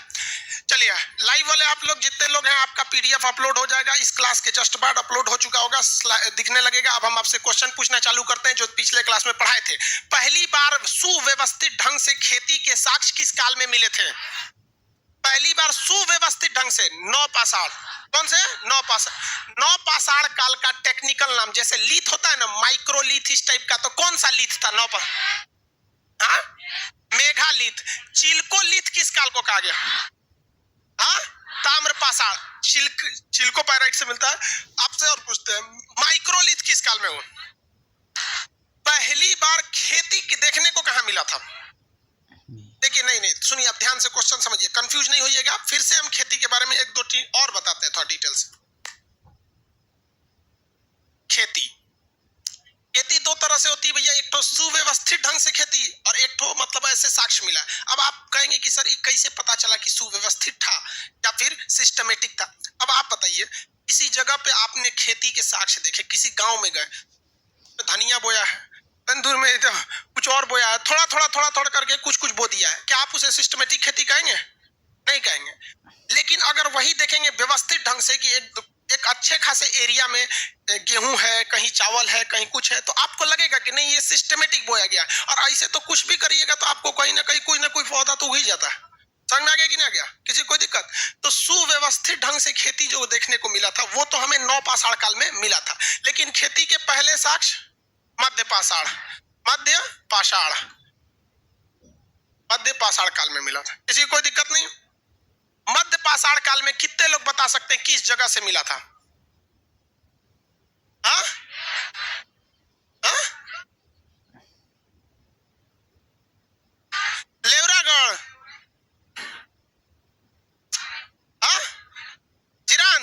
Speaker 1: चलिए लाइव वाले आप लोग जितने लोग हैं, आपका पीडीएफ अपलोड हो जाएगा, इस क्लास के जस्ट बाद अपलोड हो चुका होगा, दिखने लगेगा। अब हम आपसे क्वेश्चन पूछना चालू करते हैं जो पिछले क्लास में पढ़ाए थे। पहली बार सुव्यवस्थित ढंग से खेती के साक्ष्य किस काल में मिले थे? पहली बार सुव्यवस्थित ढंग से नौपाषाण। कौन से? नौपाषाण। नौपाषाण काल का टेक्निकल नाम, जैसे लीथ होता है ना, माइक्रोलीथ इस टाइप का, तो कौन सा लीथ था? हाँ? मेघालिथ। चिल्कोलीथ किस काल को कहा गया? हाँ? ताम्रपाषाण। चिल्कोपाइराइट से मिलता है। आपसे और पूछते हैं, माइक्रोलीथ किस काल में हुआ? पहली बार खेती के देखने को कहां मिला था? देखिए नहीं सुनिए, आप ध्यान से क्वेश्चन समझिए, कंफ्यूज नहीं होइएगा। फिर से हम खेती के बारे में एक दो चीज और बताते हैं थोड़ा डिटेल से। खेती दो तरह से होती है भैया, एक तो सुव्यवस्थित ढंग से खेती और एक तो मतलब ऐसे साक्ष्य मिला। अब आप कहेंगे कि सर ये कैसे पता चला कि सुव्यवस्थित था या फिर सिस्टमेटिक था? अब आप बताइए, किसी जगह पे आपने खेती के साक्ष्य देखे, किसी गांव में गए, धनिया बोया है, दूर में तो कुछ और बोया है, थोड़ा करके कुछ बो दिया है, क्या आप उसे सिस्टमेटिक खेती कहेंगे? नहीं कहेंगे। लेकिन अगर वही देखेंगे व्यवस्थित ढंग से कि एक अच्छे खासे एरिया में गेहूं है, कहीं चावल है, कहीं कुछ है, तो आपको लगेगा कि नहीं ये सिस्टमेटिक बोया गया। और ऐसे तो कुछ भी करिएगा तो आपको कहीं ना कहीं कोई ना कोई पौधा तो हो ही जाता है। समझ में आ गया कि ना गया? किसी कोई दिक्कत? तो सुव्यवस्थित ढंग से खेती जो देखने को मिला था वो तो हमें नौपाषाण काल में मिला था, लेकिन खेती के पहले साक्ष्य मध्यपाषाण काल में मिला था। किसी कोई दिक्कत नहीं? मध्यपाषाण काल में कितने लोग बता सकते हैं किस जगह से मिला था? हा? हा? लेवरागढ़, जिरान,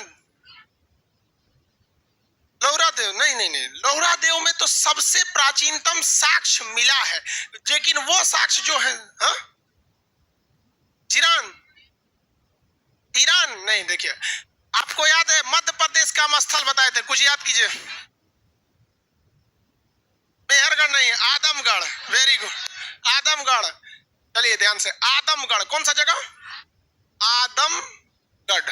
Speaker 1: लोहरादेव? नहीं, लोहरादेव में तो सबसे प्राचीनतम साक्ष्य मिला है, लेकिन वो साक्ष्य जो है जिरान, ईरान नहीं। देखिए आपको याद है मध्य प्रदेश का हम स्थल बताए थे, कुछ याद कीजिए। मेहरगढ़ नहीं, आदमगढ़। Very good, Adamgarh. चलिए ध्यान से, आदमगढ़ कौन सा जगह? आदमगढ़।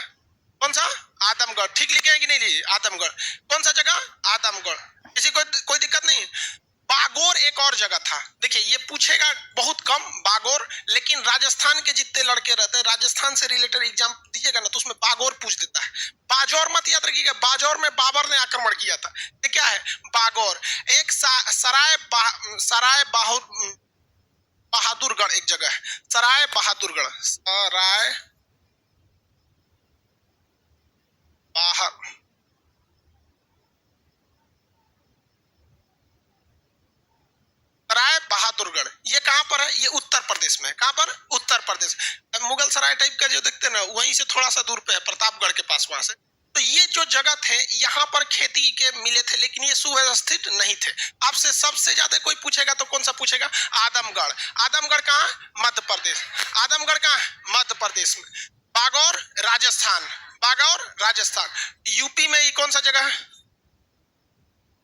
Speaker 1: कौन सा? आदमगढ़। ठीक लिखे हैं कि नहीं जी? आदमगढ़ कौन सा जगह? आदमगढ़। किसी को कोई दिक्कत नहीं? बागोर एक और जगह था। देखिए ये पूछेगा बहुत कम बागोर, लेकिन राजस्थान के जितने लड़के रहते हैं, राजस्थान से रिलेटेड एग्जाम दीजिएगा ना तो उसमें बागोर पूछ देता है। बाजौर मत याद रखिएगा, बाजौर में बाबर ने आक्रमण किया था। ये क्या है? बागौर। एक बहादुरगढ़ एक जगह है, सराय बहादुरगढ़। सराय बहादुरगढ़ ये कहाँ पर है? ये उत्तर प्रदेश में है। कहाँ पर? उत्तर प्रदेश। मुगल सराय टाइप का जो देखते हैं ना, वहीं से थोड़ा सा दूर पे है, प्रतापगढ़ के पास वहां से। तो ये जो जगह थे, यहाँ पर खेती के मिले थे, लेकिन ये सुव्यवस्थित नहीं थे। आपसे सबसे ज्यादा कोई पूछेगा तो कौन सा पूछेगा? आदमगढ़। आदमगढ़ कहाँ? मध्य प्रदेश। आदमगढ़ कहाँ? मध्य प्रदेश में। बागौर राजस्थान। बागौर राजस्थान। यूपी में ये कौन सा जगह है?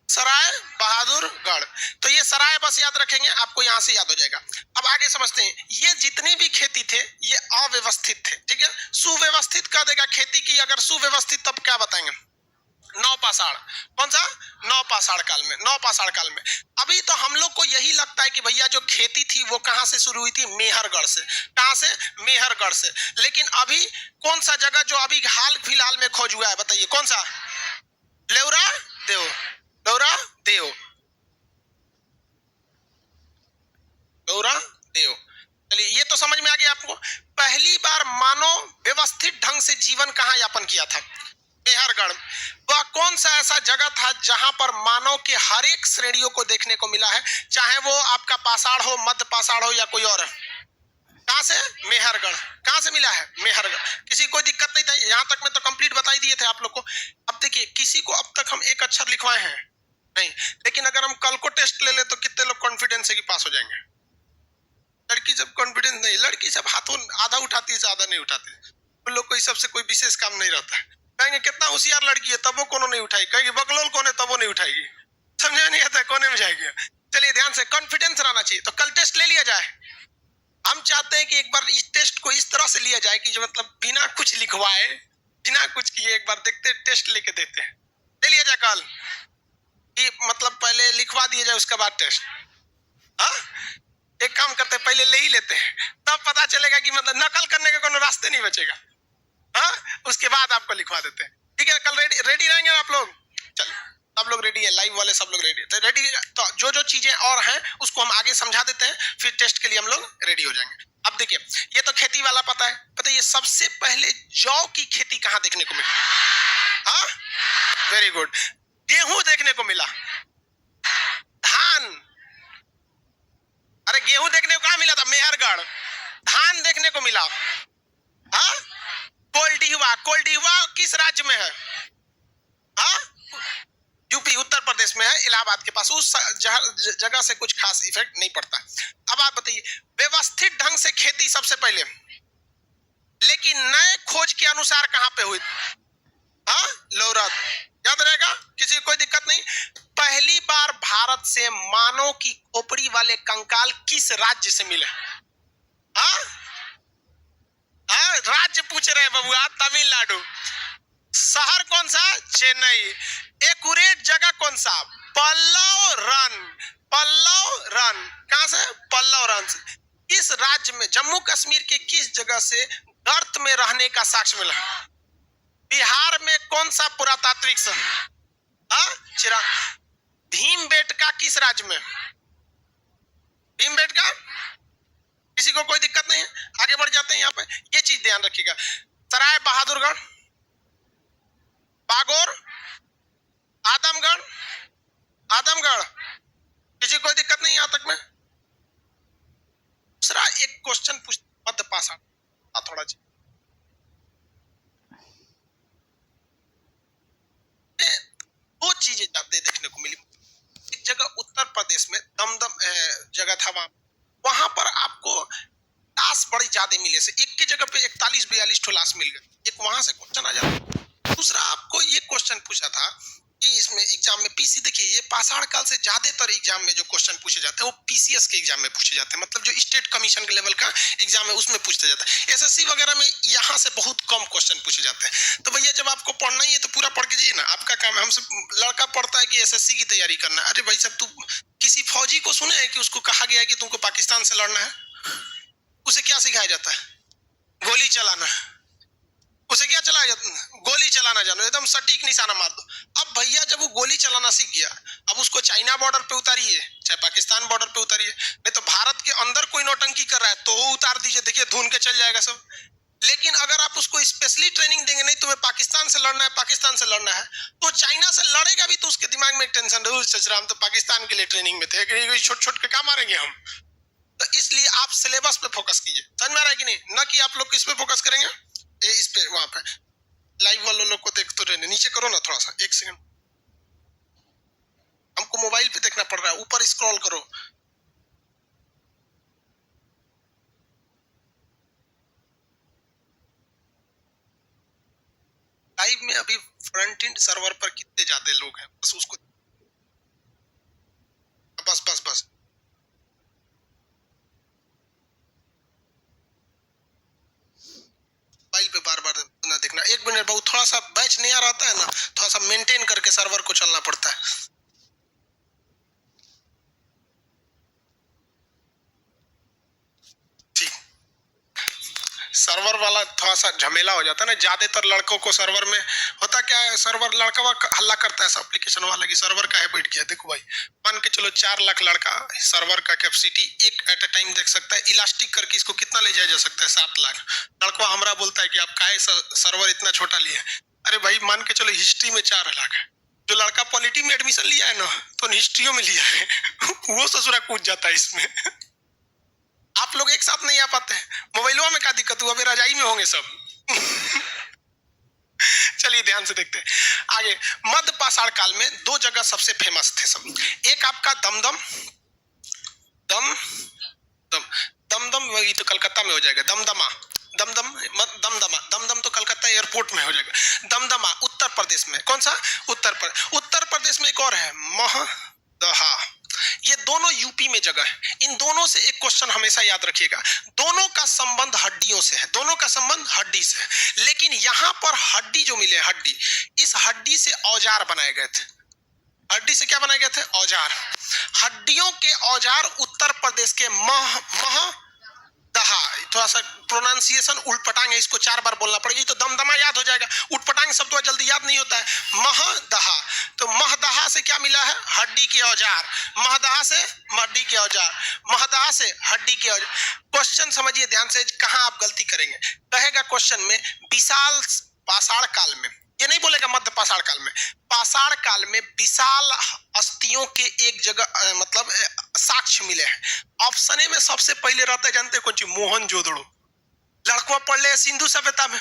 Speaker 1: सराय बहादुरगढ़। तो ये सराय बस याद रखेंगे, आपको यहां से याद हो जाएगा। अब आगे समझते हैं, ये जितनी भी खेती थे ये अव्यवस्थित थे, ठीक है। सुव्यवस्थित कर देगा खेती की, अगर सुव्यवस्थित तब क्या बताएंगे? नौपाषाण। कौन सा? नौपाषाण काल में। नौपाषाण काल में। अभी तो हम लोग को यही लगता है कि भैया जो खेती थी वो कहां से शुरू हुई थी? मेहरगढ़ से। कहां से? मेहरगढ़ से। लेकिन अभी कौन सा जगह जो अभी हाल फिलहाल में खोज हुआ है, बताइए कौन सा? लेवरा देव। गौरा देव। गौरा देव। चलिए, ये तो समझ में आ गया आपको। पहली बार मानव व्यवस्थित ढंग से जीवन कहाँ यापन किया था? मेहरगढ़। वह कौन सा ऐसा जगह था जहां पर मानव के हर एक श्रेणियों को देखने को मिला है, चाहे वो आपका पाषाण हो, मध्य पाषाण हो या कोई और है? कहां से? मेहरगढ़। कहां से मिला है? मेहरगढ़। किसी कोई दिक्कत नहीं था? यहां तक में तो कंप्लीट बता ही दिए थे आप लोग को। अब देखिए, किसी को अब तक हम एक अक्षर लिखवाए हैं नहीं, लेकिन अगर हम कल को टेस्ट ले ले तो कितने लोग कॉन्फिडेंस है कि पास हो जाएंगे? लड़की जब कॉन्फिडेंस नहीं, लड़की जब हाथों आधा उठाती है, ज्यादा नहीं उठाती, उन लोग को इस सबसे कोई विशेष काम नहीं रहता है। कहेंगे कितना होशियार लड़की है, तब वो कोनो नहीं उठाई। कहेंगे बकलोल कौन है, तब वो नहीं उठाएगी। समझे नहीं आता कोने में जाएगी। चलिए ध्यान से, कॉन्फिडेंस रहना चाहिए। तो कल टेस्ट ले लिया जाए। हम चाहते हैं कि एक बार इस टेस्ट को इस तरह से लिया जाए कि जो मतलब बिना कुछ लिखवाए, बिना कुछ किए एक बार देखते, टेस्ट लेके देते हैं। ले लिया जाए कल कि मतलब पहले लिखवा दिया जाए, उसके बाद टेस्ट। हाँ, एक काम करते हैं, पहले ले ही लेते हैं, तब पता चलेगा कि मतलब नकल करने के कोनो रास्ते नहीं बचेगा। हाँ, उसके बाद आपको लिखवा देते हैं। ठीक है, कल रेडी रेडी रहेंगे आप लोग? चलिए, सब लोग रेडी है, लाइव वाले सब लोग रेडी है। तो रेडी, तो जो जो चीजें और हैं उसको हम आगे समझा देते हैं, फिर टेस्ट के लिए हम लोग रेडी हो जाएंगे। अब देखिए, ये तो खेती वाला पता है। पता है ये सबसे पहले जौ की खेती कहाँ देखने को मिली? हाँ, वेरी गुड। गेहूं देखने को मिला। धान, अरे गेहूं देखने को कहाँ मिला था? मेहरगढ़। धान देखने को मिला। हाँ, कोल्डिहवा। कोल्डिहवा किस राज्य में है? हाँ, यूपी, उत्तर प्रदेश में है, इलाहाबाद के पास। उस जगह से कुछ खास इफेक्ट नहीं पड़ता। अब आप बताइए, व्यवस्थित ढंग से खेती सबसे पहले, लेकिन नए खोज के अनुसार कहां पे हुई? हाँ, लौरा। याद रहेगा, किसी कोई दिक्कत नहीं। पहली बार भारत से मानव की खोपड़ी वाले कंकाल किस राज्य से मिले? हाँ, हाँ, राज्य पूछ रहे बबुआ, तमिलनाडु। शहर कौन सा? चेन्नई। एक्यूरेट जगह कौन सा? पल्लव रन। पल्लव रन। कहां से? पल्लव रन से। इस राज्य में, जम्मू कश्मीर के किस जगह से गर्त में रहने का साक्ष्य मिला? बिहार में कौन सा पुरातात्विक चिरा? भीमबेटका किस राज्य में? भीमबेटका। किसी को कोई दिक्कत नहीं है? आगे बढ़ जाते हैं। यहाँ पे ये चीज ध्यान रखिएगा, सराय बहादुरगढ़, बागौर, आदमगढ़। आदमगढ़, किसी कोई दिक्कत नहीं यहां तक में? दूसरा एक क्वेश्चन पूछ, मध्य पाषाण थोड़ा जी, दो चीजें जाते देखने को मिली। एक जगह उत्तर प्रदेश में दमदम जगह था, वहां पर आपको लाश बड़ी ज्यादा मिले से, एक की जगह पे 41-42 ठो लाश मिल गए। एक वहां से क्वेश्चन आ जाता। दूसरा आपको ये क्वेश्चन पूछा था कि इसमें एग्जाम में पीसी, देखिए ये पाषाण काल से ज्यादातर एग्जाम में जो क्वेश्चन पूछे जाते हैं वो पीसीएस के एग्जाम में पूछे जाते हैं, मतलब जो स्टेट कमीशन के लेवल का एग्जाम है उसमें पूछते जाता है। एसएससी वगैरह में यहाँ से बहुत कम क्वेश्चन पूछे जाते हैं। तो भैया जब आपको पढ़ना ही है तो पूरा पढ़ के जाइए ना, आपका काम है। हमसे लड़का पढ़ता है कि एसएससी की तैयारी करना है। अरे भाई साहब, तू किसी फौजी को सुने है कि उसको कहा गया है कि तुमको पाकिस्तान से लड़ना है? उसे क्या सिखाया जाता है? गोली चलाना। उसे क्या चलाया जाता है? गोली चलाना जानो, एकदम सटीक निशाना मार दो। अब भैया जब वो गोली चलाना सीख गया, अब उसको चाइना बॉर्डर पे उतारिए, चाहे पाकिस्तान बॉर्डर पे उतारिए, नहीं तो भारत के अंदर कोई नौटंकी कर रहा है तो वो उतार दीजिए, देखिए धुन के चल जाएगा सब। लेकिन अगर आप उसको स्पेशली ट्रेनिंग देंगे, नहीं तुम्हें पाकिस्तान से लड़ना है, पाकिस्तान से लड़ना है, तो चाइना से लड़ेगा भी तो उसके दिमाग में एक टेंशन रहे, ससुराल हम तो पाकिस्तान के लिए ट्रेनिंग में थे, छोट छोट के काम मारेंगे हम। तो इसलिए आप सिलेबस पे फोकस कीजिए, समझ में आ रहा है कि नहीं, ना कि आप लोग किस पे फोकस करेंगे, इस पे, वहां पे लाइव वालों लोग को देख तो रहने, नीचे करो ना थोड़ा सा, एक सेकंड, हमको मोबाइल पे देखना पड़ रहा है, ऊपर स्क्रॉल करो। लाइव में अभी फ्रंट एंड सर्वर पर कितने ज्यादा लोग हैं, बस उसको, बस बस बस, मोबाइल पे बार बार ना देखना। एक मिनट बहुत, थोड़ा सा बैच नया रहता है ना, थोड़ा सा मेंटेन करके सर्वर को चलना पड़ता है। ठीक, सर्वर वाला थोड़ा सा झमेला हो जाता है ना, ज्यादातर लड़कों को सर्वर में होता क्या है, सर्वर लड़का हल्ला करता है एप्लीकेशन वाला कि सर्वर का है बैठ गया। देखो भाई, मान के चलो 4 लाख लड़का सर्वर का कैपेसिटी एक एट ए टाइम देख सकता है, इलास्टिक करके इसको कितना ले जाया जा सकता है, 7 लाख। लड़का हमारा बोलता है कि आप काहे सर्वर इतना छोटा लिए। अरे भाई मान के चलो हिस्ट्री में 4 लाख है, जो लड़का पॉलिटी में एडमिशन लिया है ना, तो हिस्ट्रियों में लिया है वो ससुरा कूद जाता है इसमें आप लोग एक साथ नहीं आ पाते हैं, मोबाइलों में क्या दिक्कत हुआ, अभी रजाई में होंगे सब चलिए ध्यान से देखते हैं आगे। मध्य पाषाण काल में 2 जगह सबसे फेमस थे सब, एक आपका दमदम, दम दम दमदम, वही तो कलकत्ता में हो जाएगा, दमदमा, दमदम दमदमा, दमदम तो कलकत्ता एयरपोर्ट में हो जाएगा। दमदमा उत्तर प्रदेश में, कौन सा, उत्तर प्रदेश में एक और है महदहा, ये दोनों यूपी में जगह है। इन दोनों से एक क्वेश्चन हमेशा याद रखिएगा, दोनों का संबंध हड्डियों से है, दोनों का संबंध हड्डी से है, लेकिन यहां पर हड्डी जो मिले, हड्डी, इस हड्डी से औजार बनाए गए थे, हड्डी से क्या बनाए गए थे, औजार। हड्डियों के औजार उत्तर प्रदेश के दहा, थोड़ा सा प्रोनाउंसिएशन उल्टपटांग है, इसको 4 बार बोलना पड़ेगा, तो दमदमा याद हो जाएगा, उल्टपटांग शब्द जल्दी याद नहीं होता है। महदहा, तो महदहा से क्या मिला है, हड्डी के औजार, महदहा से हड्डी के औजार, महदहा से हड्डी के औजार। क्वेश्चन समझिए ध्यान से, कहां आप गलती करेंगे, कहेगा क्वेश्चन में विशाल पाषाण काल में, ये नहीं बोलेगा मध्य पाषाण काल में, पाषाण काल में विशाल अस्थियों के एक जगह मतलब साक्ष्य मिले हैं। ऑप्शन ए में सबसे पहले रहता है, जानते कौन चीज, मोहनजोदड़ो। लड़कों पढ़ ले सिंधु सभ्यता में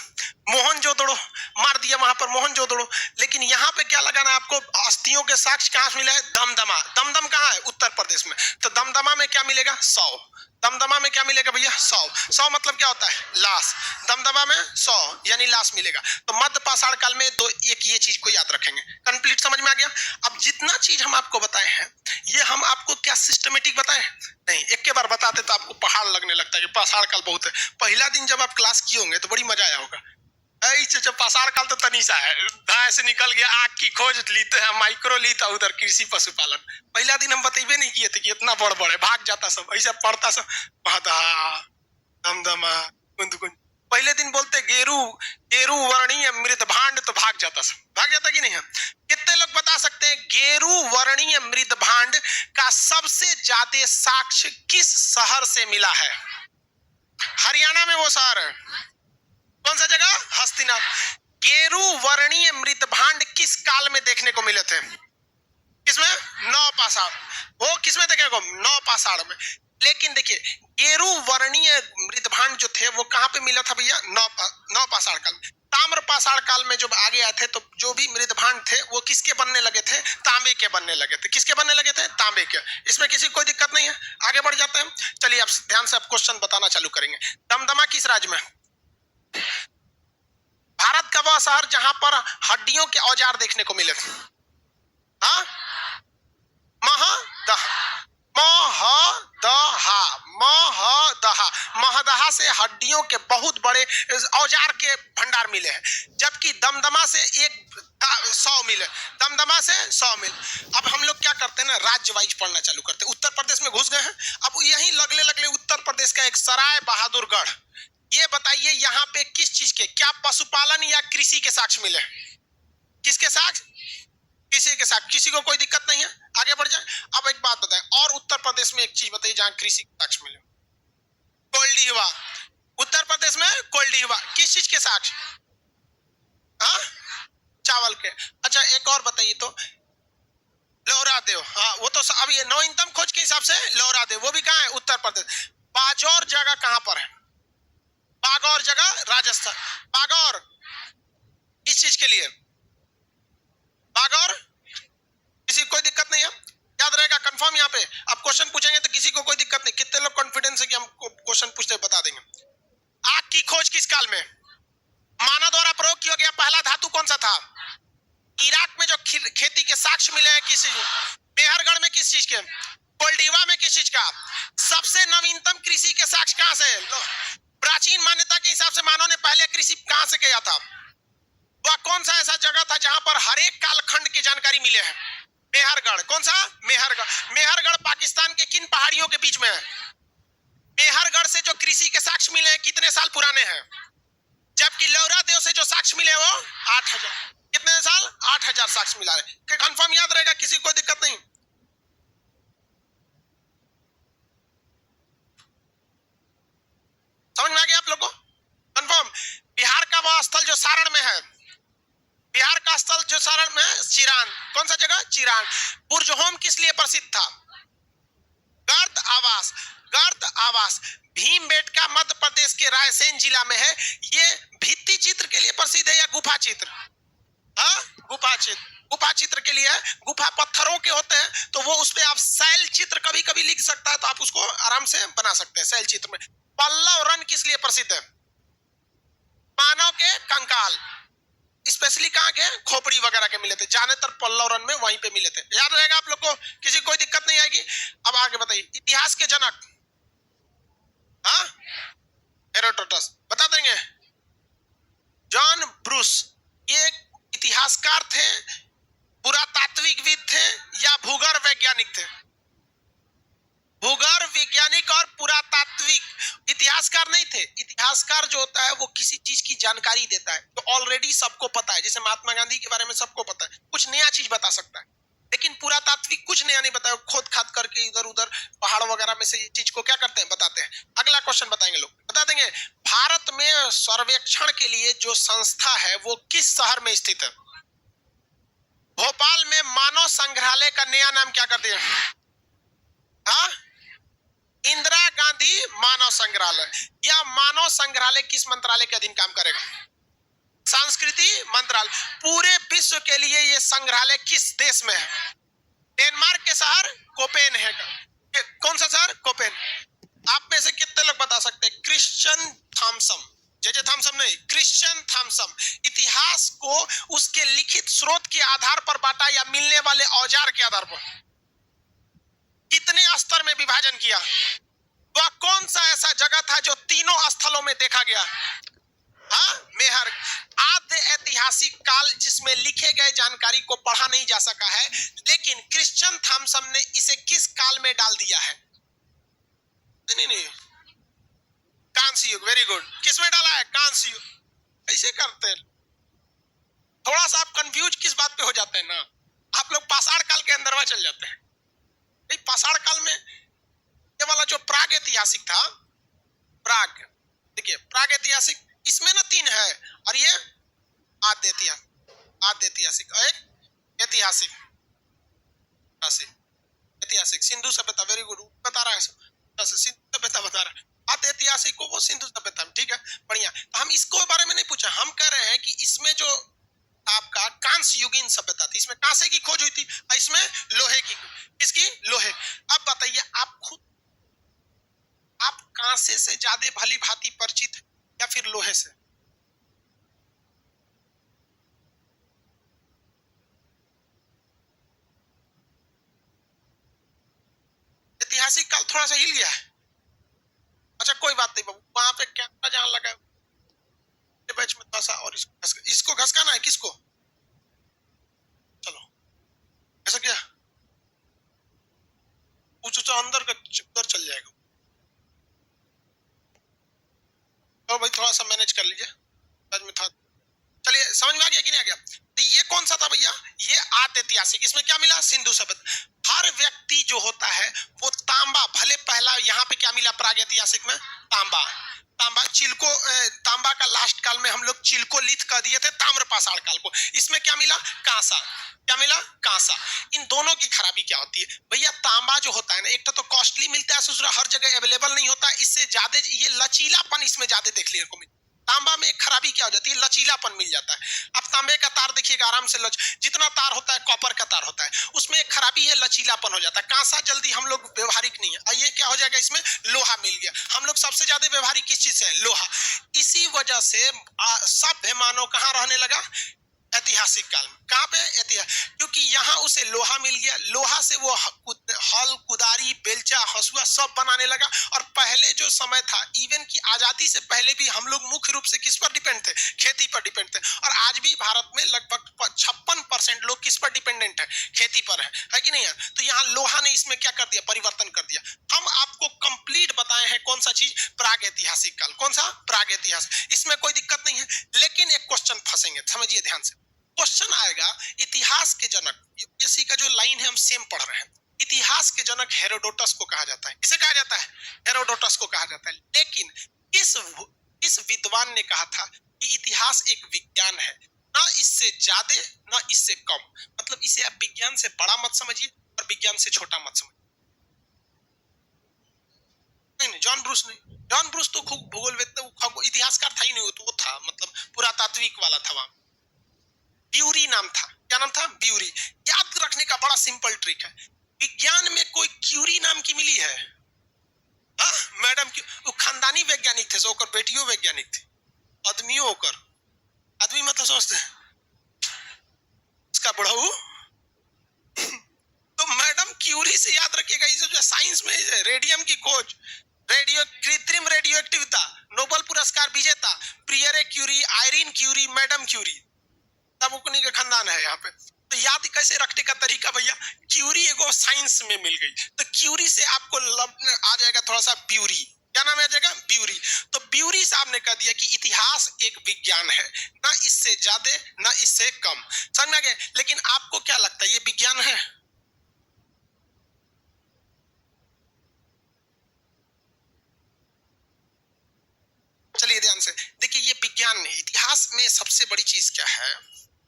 Speaker 1: मोहनजोदड़ो, मार दिया वहां पर मोहनजोदड़ो, लेकिन यहाँ पे क्या लगाना आपको, अस्थियों के साक्ष्य कहां से मिला है, दमदमा। दमदम कहाँ है, उत्तर प्रदेश में, तो दमदमा में क्या मिलेगा, 100, दमदमा में क्या मिलेगा भैया, 100 मतलब क्या होता है, लाश, दमदमा में 100 यानी लाश मिलेगा। तो मध्य पाषाण काल में दो, एक ये चीज को याद रखेंगे, कंप्लीट समझ में आ गया। अब जितना चीज हम आपको बताए हैं, ये हम आपको क्या सिस्टमेटिक बताए नहीं, एक के बार बताते तो आपको पहाड़ लगने लगता है कि पाषाण काल बहुत है। पहला दिन जब आप क्लास किए होंगे तो बड़ी मजा आया होगा, पाषाण काल तो तनीसा है, धाए से निकल गया, आग की खोज लीते हैं, माइक्रो लीता उधर कृषि पशुपालन। पहला दिन हम बतेबे नहीं किए थे कि इतना बड़ बड़ है, भाग जाता सब, ऐसा पढ़ता सब, दमदमा, कुंद कुंद। पहले दिन बोलते गेरू, गेरू वर्णीय मृत भांड, तो भाग जाता सब, भाग जाता कि नहीं है। कितने लोग बता सकते हैं गेरू वर्णीय मृत भांड का सबसे ज्यादा साक्ष्य किस शहर से मिला है, हरियाणा में वो शहर है, कौन सा जगह, हस्तिनापुर। गेरू वर्णीय मृत भांड किस काल में देखने को मिले थे, किसमें, नौ पाषाण, वो किसमें देखने को, नौ पाषाण में। लेकिन देखिए गेरू वर्णीय मृत भांड जो थे वो कहां पे मिला था भैया, नौ पाषाण काल में। ताम्र पाषाण काल में जब आगे आए थे तो जो भी मृत भांड थे वो किसके बनने लगे थे, तांबे के बनने लगे थे, किसके बनने लगे थे, तांबे के। इसमें किसी कोई दिक्कत नहीं है, आगे बढ़ जाते हैं। चलिए आप ध्यान से आप क्वेश्चन बताना चालू करेंगे। दमदमा किस राज्य में, भारत का वह शहर जहां पर हड्डियों के औजार देखने को मिले थे, हाँ, महदहा, महदहा, महदहा, महदहा से हड्डियों के बहुत बड़े औजार के भंडार मिले हैं, जबकि दमदमा से एक 100 मिले, दमदमा से 100 मिल। अब हम लोग क्या करते हैं ना, राज्य वाइज पढ़ना चालू करते हैं। उत्तर प्रदेश में घुस गए हैं, अब यही लगले लगले उत्तर प्रदेश का एक सराय बहादुरगढ़, ये बताइए यहाँ पे किस चीज के, क्या पशुपालन या कृषि के साक्ष्य मिले, किसके साक्ष्य, किसी के साथ, किसी को कोई दिक्कत नहीं है, आगे बढ़ जाए। अब एक बात बताएं, और उत्तर प्रदेश में एक चीज बताइए जहां कृषि के साक्ष्य मिले, कोल्डीवा, उत्तर प्रदेश में कोल्डीवा, किस चीज के साक्ष? हाँ, चावल के। अच्छा एक और बताइए तो, लोहरा देव, हाँ वो तो अब ये नवीनतम खोज के हिसाब से लोहरा देव, वो भी कहाँ है? उत्तर प्रदेश। बागौर जगह कहाँ पर है? बागौर जगह राजस्थान। बागौर किस चीज के लिए? बागौर, किसी कोई दिक्कत नहीं है, याद रहेगा कंफर्म। यहाँ पे अब क्वेश्चन पूछेंगे तो किसी को कोई दिक्कत नहीं। कितने लोग कॉन्फिडेंस है कि हम क्वेश्चन पूछते बता देंगे? आग की खोज किस काल में? मानव द्वारा प्रयोग किया गया पहला धातु कौन सा था? इराक में जो खेती के साक्ष्य मिले हैं किस चीज? मेहरगढ़ में किस चीज के? कोल्डीवा में किस चीज का? सबसे नवीनतम कृषि के साक्ष्य कहां से? प्राचीन मान्यता के हिसाब से मानव ने पहले कृषि कहां से किया था? वह कौन सा ऐसा जगह था जहां पर हर एक कालखंड की जानकारी मिले हैं? मेहरगढ़। कौन सा? मेहरगढ़। मेहरगढ़ पाकिस्तान के किन पहाड़ियों के बीच में है? मेहरगढ़ से जो कृषि के साक्ष्य मिले हैं कितने साल पुराने हैं? जबकि लोहरा देव से जो साक्ष्य मिले वो 8000। कितने साल? 8000 साक्ष्य मिला है। कंफर्म याद रहेगा, किसी को दिक्कत नहीं? समझ में आ गया आप लोग को? कंफर्म। बिहार का वह स्थल जो सारण में है, बिहार का स्थल जो सारण में है, चिरान। कौन सा जगह? चिरान। बुर्ज होम किस लिए प्रसिद्ध था? गर्द आवास। गर्द आवास भीमबेटका मध्य प्रदेश के रायसेन जिला में है। ये भित्ति चित्र के लिए प्रसिद्ध है या गुफा चित्र? हाँ, गुफा चित्र। गुफा चित्र के लिए है। गुफा पत्थरों के होते हैं तो वो उसपे आप शैल चित्र कभी कभी लिख सकता है, तो आप उसको आराम से बना सकते हैं शैल चित्र में। पल्लव रन किस लिए प्रसिद्ध है? मानव के कंकाल स्पेशली कहाँ के? खोपड़ी वगैरह के मिले थे, ज्यादातर पल्लव रन में वहीं पे मिले थे। याद रहेगा आप लोग को, किसी कोई दिक्कत नहीं आएगी। अब आगे बताइए, इतिहास के जनक? हाँ, हेरोडोटस। बता देंगे। जॉन ब्रूस, ये इतिहासकार थे, पुरातात्विकविद थे या भूगर्भ वैज्ञानिक थे? भूगर्भ वैज्ञानिक और पुरातात्विक, इतिहासकार नहीं थे। इतिहासकार जो होता है वो किसी चीज की जानकारी देता है तो ऑलरेडी सबको पता है। जैसे महात्मा गांधी के बारे में सबको पता है, कुछ नया चीज बता सकता है। लेकिन पुरातात्विक कुछ नया नहीं बताया, खोद खाद करके इधर उधर पहाड़ वगैरह में से ये चीज को क्या करते हैं? बताते हैं। अगला क्वेश्चन बताएंगे लोग, बता देंगे। भारत में सर्वेक्षण के लिए जो संस्था है वो किस शहर में स्थित है? भोपाल में मानव संग्रहालय का नया नाम क्या कर दिया? हाँ, इंदिरा गांधी मानव संग्रहालय। यह मानव संग्रहालय किस मंत्रालय के अधीन काम करेगा? संस्कृति मंत्रालय। पूरे विश्व के लिए यह संग्रहालय किस देश में है? डेनमार्क के शहर कोपेनहेगन। कौन सा शहर? कोपेन। आप में से कितने लोग बता सकते हैं? क्रिश्चियन थॉमसन, जे थॉमसन नहीं, क्रिश्चियन थॉमसन। इतिहास को उसके लिखित स्रोत के आधार पर बांटा या मिलने वाले औजार के आधार पर? कितने स्तर में विभाजन किया? वह कौन सा ऐसा जगह था जो तीनों स्थलों में देखा गया? हाँ, मेहर। आद्य ऐतिहासिक काल जिसमें लिखे गए जानकारी को पढ़ा नहीं जा सका है, लेकिन क्रिश्चियन थॉमसन ने इसे किस काल में डाल दिया है? नहीं, कांस्य युग। Very good. किस में डाला है? कांस्य युग। ऐसे करते हैं थोड़ा सा आप कंफ्यूज किस बात पे हो जाते हैं ना, आप लोग पाषाण काल के अंदर वहां चल जाते हैं। पाषाण काल में ये वाला जो प्राग ऐतिहासिक था, प्राग, देखिए प्राग ऐतिहासिक, इसमें ना 3 है, और ये आद्य ऐतिहासिक और एक ऐतिहासिक। ऐतिहासिक सिंधु सभ्यता। वेरी गुड, बता रहा है सिंधु सभ्यता बता रहा है। आद्य ऐतिहासिक को वो सिंधु सभ्यता। ठीक है, बढ़िया। तो हम इसको बारे में नहीं पूछा, हम कह रहे हैं कि इसमें जो आपका कांस्य युगीन सभ्यता थी, इसमें कांसे की खोज हुई थी, इसमें लोहे की। किसकी? लोहे। अब बताइए आप खुद, आप कांसे से ज्यादा भली भांति परिचित या फिर लोहे से? ऐतिहासिक काल थोड़ा सा हिल गया है। अच्छा कोई बात नहीं बाबू, वहां पे कैमरा जहां लगा है बैच में थोड़ा सा और इसको घसकाना है। किसको? चलो ऐसा क्या पूछो तो अंदर का उधर चल जाएगा। तो भाई थोड़ा सा मैनेज कर लीजिए, आज में था। चलिए समझ में आ गया कि नहीं आ गया? तो ये कौन सा था भैया? ये आद्य ऐतिहासिक। इसमें क्या मिला? सिंधु सभ्यता। हर व्यक्ति जो होता है वो तांबा, भले पहला यहाँ पे क्या मिला प्राग ऐतिहासिक में? तांबा। तांबा का लास्ट काल में हम लोग चिल्कोलिथ कह दिए थे ताम्र पाषाण काल को। इसमें क्या मिला? कांसा। क्या मिला? कांसा। इन दोनों की खराबी क्या होती है भैया? तांबा जो होता है ना, एक तो कॉस्टली मिलता है, दूसरा हर जगह अवेलेबल नहीं होता, इससे ज्यादा ये लचीलापन इसमें ज्यादा देखने को मिलता है। तांबा में एक खराबी क्या हो जाती है? लचीलापन मिल जाता है। अब तांबे का तार देखिएगा आराम से जितना तार होता है कॉपर का तार होता है, उसमें एक खराबी है, लचीलापन हो जाता है। कांसा जल्दी हम लोग व्यवहारिक नहीं है, और ये क्या हो जाएगा? इसमें लोहा मिल गया। हम लोग सबसे ज्यादा व्यवहारिक किस चीज से है? लोहा। इसी वजह से सभ्य मानव कहाँ रहने लगा? ऐतिहासिक काल में। कहां पे? ऐतिहासिक। क्योंकि यहां उसे लोहा मिल गया, लोहा से वो हल, कुदारी, बेलचा, हंसुआ सब बनाने लगा। और पहले जो समय था, इवन की आजादी से पहले भी हम लोग मुख्य रूप से किस पर डिपेंड थे? खेती पर डिपेंड थे। और आज भी भारत में लगभग 56% लोग किस पर डिपेंडेंट है? खेती पर है कि नहीं है? तो यहाँ लोहा ने इसमें क्या कर दिया? परिवर्तन कर दिया। हम आपको कंप्लीट बताए हैं कौन सा चीज? प्राग ऐतिहासिक काल। कौन सा? प्राग ऐतिहासिक। इसमें कोई दिक्कत नहीं है, लेकिन एक क्वेश्चन फंसेंगे, समझिए ध्यान से। क्वेश्चन आएगा, इतिहास के जनक, यूपीएससी का जो लाइन है हम सेम पढ़ रहे हैं, इतिहास के जनक हेरोडोटस को कहा जाता है। किसे कहा जाता है? हेरोडोटस को कहा जाता है। लेकिन इस विद्वान ने कहा था कि इतिहास एक विज्ञान है, ना इससे ज्यादा ना इससे कम। मतलब इसे आप विज्ञान से बड़ा मत समझिए और विज्ञान से छोटा मत समझिए। नहीं, जॉन ब्रूस नहीं। जॉन ब्रूस तो खूब भूगोलवेत्ता, इतिहासकार था ही नहीं, वो था मतलब पुरातात्विक वाला था वहां। ब्यूरी नाम था। क्या नाम था? ब्यूरी। याद रखने का बड़ा सिंपल ट्रिक है, विज्ञान में कोई क्यूरी नाम की मिली है? हाँ मैडम, वो खानदानी वैज्ञानिक थे, सोकर बेटियों वैज्ञानिक थे, आदमियों होकर। आदमी मतलब समझते हैं इसका बढ़ाऊ। तो मैडम क्यूरी से याद रखिएगा, ये जो साइंस में रेडियम की खोज, कृत्रिम रेडियो एक्टिविता, नोबेल पुरस्कार विजेता Pierre Curie, Irene Curie, madam Curie, तब उन्हीं का खानदान है यहाँ पे। तो याद कैसे रखने का तरीका भैया, क्यूरी एगो साइंस में मिल गई, तो क्यूरी से आपको आ जाएगा थोड़ा सा ब्यूरी। क्या नाम आ जाएगा? ब्यूरी। तो ब्यूरी साहब ने कह दिया कि इतिहास एक विज्ञान है, ना इससे ज्यादा ना इससे कम। समझ में आ गया? लेकिन आपको क्या लगता है ये विज्ञान है? चलिए ध्यान से देखिए, ये विज्ञान नहीं, इतिहास में सबसे बड़ी चीज क्या है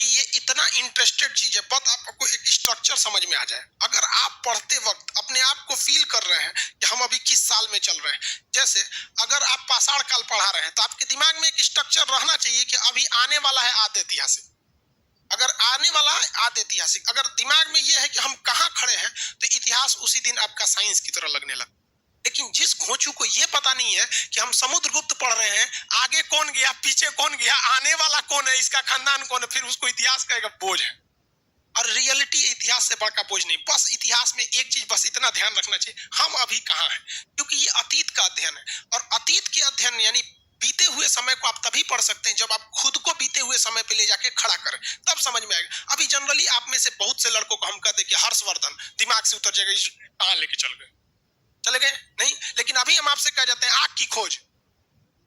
Speaker 1: कि ये इतना इंटरेस्टेड चीज है, बस आपको एक स्ट्रक्चर समझ में आ जाए। अगर आप पढ़ते वक्त अपने आप को फील कर रहे हैं कि हम अभी किस साल में चल रहे हैं, जैसे अगर आप पाषाण काल पढ़ा रहे हैं तो आपके दिमाग में एक स्ट्रक्चर रहना चाहिए कि अभी आने वाला है आदि ऐतिहासिक। अगर आने वाला है आदि ऐतिहासिक, अगर दिमाग में ये है कि हम कहाँ खड़े हैं, तो इतिहास उसी दिन आपका साइंस की तरह लगने लगा। लेकिन जिस घोंचू को ये पता नहीं है कि हम समुद्रगुप्त पढ़ रहे हैं, आगे कौन गया, पीछे कौन गया, आने वाला कौन है, इसका खानदान कौन है, फिर उसको इतिहास का एक बोझ है। और रियलिटी इतिहास से बड़ा बोझ नहीं। बस इतिहास में एक चीज बस इतना ध्यान रखना चाहिए, हम अभी कहाँ हैं, क्योंकि ये अतीत का अध्ययन है। और अतीत के अध्ययन यानी बीते हुए समय को आप तभी पढ़ सकते हैं जब आप खुद को बीते हुए समय पे ले जाके खड़ा करें, तब समझ में आएगा। अभी जनरली आप में से बहुत से लड़कों को हम कहते हैं कि हर्षवर्धन, दिमाग से उतर जाएगा, कहाँ लेके चले गए नहीं। लेकिन अभी हम आपसे कह जाते हैं आग की खोज,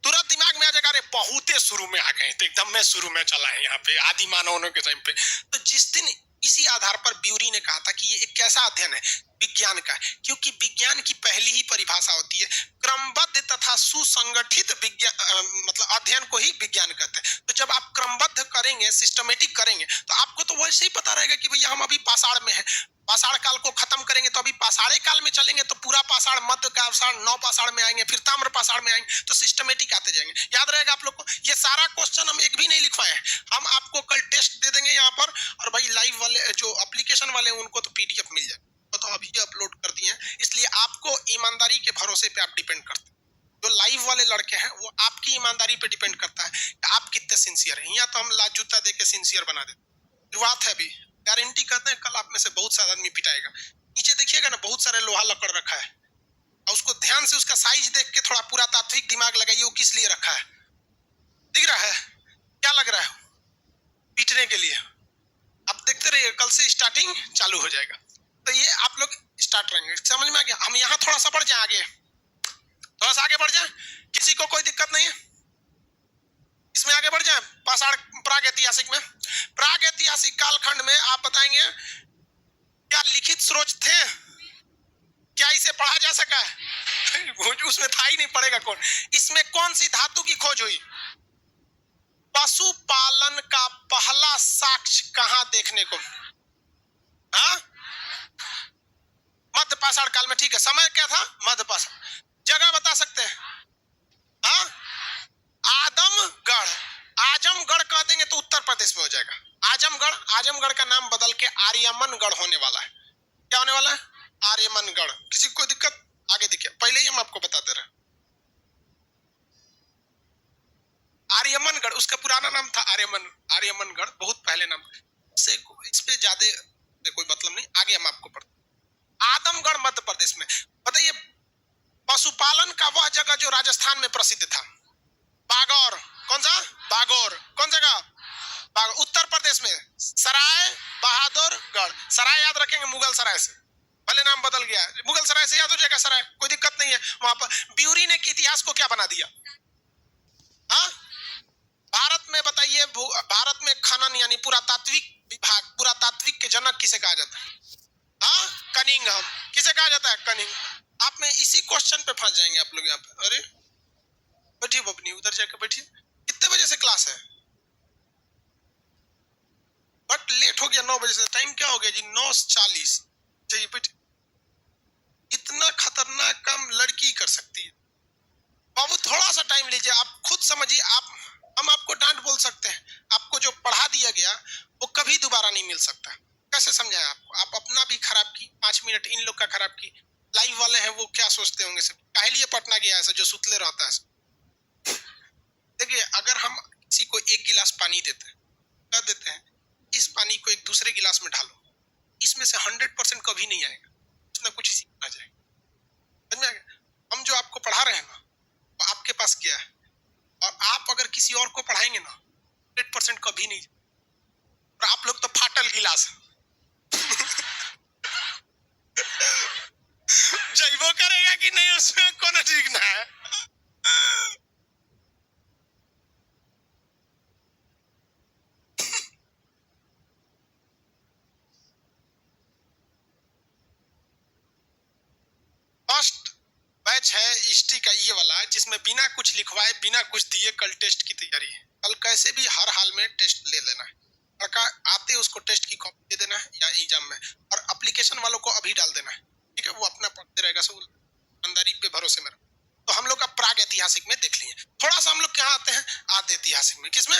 Speaker 1: तुरंत दिमाग में आ जाएगा अरे बहुते शुरू में आ गए, तो एकदम में शुरू में चला है यहाँ पे आदि मानवों के टाइम पे। तो जिस दिन इसी आधार पर ब्यूरी ने कहा था कि ये एक कैसा अध्ययन है, विज्ञान का, क्योंकि विज्ञान की पहली ही परिभाषा होती है क्रमबद्ध तथा सुसंगठित विज्ञान, मतलब अध्ययन को ही विज्ञान कहते हैं। तो जब आप क्रमबद्ध करेंगे, सिस्टमेटिक करेंगे, तो आपको तो वैसे ही पता रहेगा कि भैया हम अभी पाषाण में हैं, पाषाण काल को खत्म करेंगे तो अभी पाषाणे काल में चलेंगे, तो पूरा पाषाण, मध्य पाषाण, नौ पाषाण में आएंगे, फिर ताम्र पाषाण में आएंगे, तो सिस्टमेटिक आते जाएंगे। याद रहेगा आप लोग को? ये सारा क्वेश्चन हम एक भी नहीं लिखवाए हैं, हम आपको कल टेस्ट दे देंगे यहाँ पर, और भाई लाइव वाले जो एप्लीकेशन वाले उनको तो पीडीएफ मिल जाए, तो अभी अपलोड कर दिए हैं, इसलिए आपको ईमानदारी के भरोसे पे आप डिपेंड करते हैं। जो लाइव वाले लड़के हैं वो आपकी ईमानदारी पे डिपेंड करता है कि आप कितने सिंसियर हैं। यहाँ तो हम लाज जूता दे के सिंसियर बना देते, शुरुआत है, अभी गारंटी करते हैं कल आप में से बहुत सारा आदमी पिटाएगा। नीचे देखिएगा ना, बहुत सारे लोहा लकड़ रखा है, और उसको ध्यान से उसका साइज देख के थोड़ा पूरा तात्विक दिमाग लगाइए, वो किस लिए रखा है, दिख रहा है? क्या लग रहा है? पीटने के लिए। अब देखते रहिए, कल से स्टार्टिंग चालू हो जाएगा, तो ये आप लोग स्टार्ट रहेंगे, समझ में आ गया? हम यहाँ थोड़ा सा बढ़ जाए आगे, थोड़ा सा आगे बढ़ जाए, किसी को कोई दिक्कत नहीं है इसमें आगे बढ़ जाए। पाषाण प्राग ऐतिहासिक में, प्राग ऐतिहासिक कालखंड में आप बताएंगे क्या लिखित स्रोत थे, क्या इसे पढ़ा जा सका है? उसमें था ही नहीं, पड़ेगा कौन। इसमें कौन सी धातु की खोज हुई? पशुपालन का पहला साक्ष्य कहां देखने को? हाँ, मध्य पाषाण काल में। ठीक है, समय क्या था? मध्य पाषाण। जगह बता सकते हैं? हाँ, आदमगढ़। आजमगढ़ कह देंगे तो उत्तर प्रदेश में हो जाएगा आजमगढ़। आजमगढ़ का नाम बदल के आर्यमनगढ़ होने वाला है। क्या होने वाला है? आर्यमनगढ़। किसी को कोई दिक्कत? आगे देखिए, पहले ही हम आपको बताते रहे। आर्यमनगढ़ उसका पुराना नाम था, आर्यमनगढ़ बहुत पहले नाम से। इस पे ज्यादा कोई मतलब नहीं, आगे हम आपको पढ़ते। आदमगढ़ मध्य प्रदेश में। बताइए, पशुपालन का वह जगह जो राजस्थान में प्रसिद्ध था, बागौर। कौन सा? बागौर। कौन जगह? बागौर। उत्तर प्रदेश में सराय बहादुरगढ़। सराय याद रखेंगे, मुगल सराय से, भले नाम बदल गया, मुगल सराय से याद हो जाएगा सराय, कोई दिक्कत नहीं है। वहां पर ब्यूरी ने इतिहास को क्या बना दिया? हाँ, भारत में बताइए, भारत में खनन यानी पुरातात्विक विभाग, पुरातात्विक के जनक किसे कहा जाता है? हाँ, कनिंघम। किसे कहा जाता है? कनिंग। आप में इसी क्वेश्चन पे फंस जाएंगे आप लोग यहाँ पे। अरे बैठिए बबनी, उधर जाकर बैठिए। कितने बजे से क्लास है? बट लेट हो गया, 9 बजे से। टाइम क्या हो गया जी? 9:40। चाहिए बैठिए। इतना खतरनाक काम लड़की कर सकती है। बाबू थोड़ा सा टाइम लीजिए, आप खुद समझिए। हम आपको डांट बोल सकते हैं, आपको जो पढ़ा दिया गया वो कभी दोबारा नहीं मिल सकता। कैसे समझाएं आपको? आप अपना भी खराब की, 5 मिनट इन लोग का खराब की। लाइव वाले हैं, वो क्या सोचते होंगे सब, काहे लिए पटना गया है जो सुतले रहता है। देखिए, अगर हम किसी को 1 गिलास पानी देते हैं, कह देते हैं इस पानी को एक दूसरे गिलास में डालो, इसमें से 100% कभी नहीं आएगा, कुछ ना कुछ इसी में आ जाएगा। समझ में आ गया? हम जो आपको पढ़ा रहे हैं ना, वो आपके पास क्या है, और आप अगर किसी और को पढ़ाएंगे ना, 100% कभी नहीं। और आप लोग तो फाटल गिलास जैबो करेगा कि नहीं, उसमें कौन ठीक ना है। फर्स्ट बैच है हिस्ट्री का ये वाला, जिसमें बिना कुछ लिखवाए, बिना कुछ दिए कल टेस्ट की तैयारी है। कल कैसे भी हर हाल में टेस्ट ले लेना है। लड़का आते उसको टेस्ट की कॉपी दे देना है या एग्जाम में, और एप्लीकेशन वालों को अभी डाल देना है। ठीक है, वो अपना पढ़ते रहेगा, सब ईमानदारी पे भरोसे में। तो हम लोग का प्राग ऐतिहासिक में देख लिए। थोड़ा सा हम लोग कहाँ आते हैं? आद्य ऐतिहासिक में। किसमें?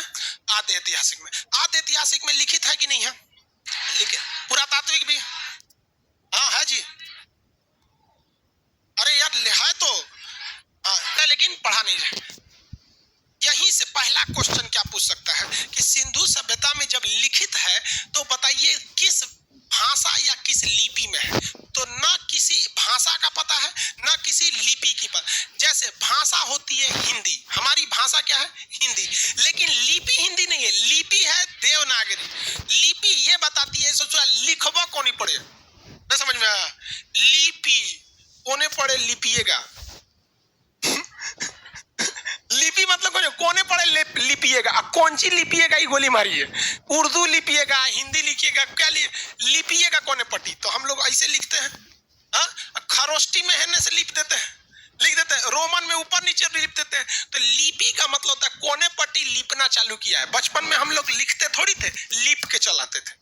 Speaker 1: आद्य ऐतिहासिक में। आद्य ऐतिहासिक में लिखित है कि नहीं है? लिखित। पुरातात्विक भी हाँ है जी। अरे यार है तो हाँ, लेकिन पढ़ा नहीं रहे। यहीं से पहला क्वेश्चन क्या पूछ सकता है कि सिंधु सभ्यता में जब लिखित है तो बताइए किस भाषा या किस लिपि में है? तो ना किसी भाषा का पता है, ना किसी लिपि की पता। जैसे भाषा होती है हिंदी, हमारी भाषा क्या है? हिंदी। लेकिन लिपि हिंदी नहीं है, लिपि है देवनागरी। लिपि ये बताती है, सोचो लिखबा कोनी पड़े, मैं समझ में आया? लिपि कोने पड़े लिपिएगा लिपि मतलब कोने पड़े लिपिएगा। कौन सी लिपिएगा? ये गोली मारिए। उर्दू लिपिएगा, हिंदी लिखिएगा, क्या लिपिएगा कोने पट्टी। तो हम लोग ऐसे लिखते हैं, खरोष्टी में है से लिख देते हैं, लिख देते हैं, रोमन में ऊपर नीचे लिख देते हैं। तो लिपि का मतलब होता है कोने पट्टी लिपना चालू किया है। बचपन में हम लोग लिखते थोड़ी थे, लिप के चलाते थे।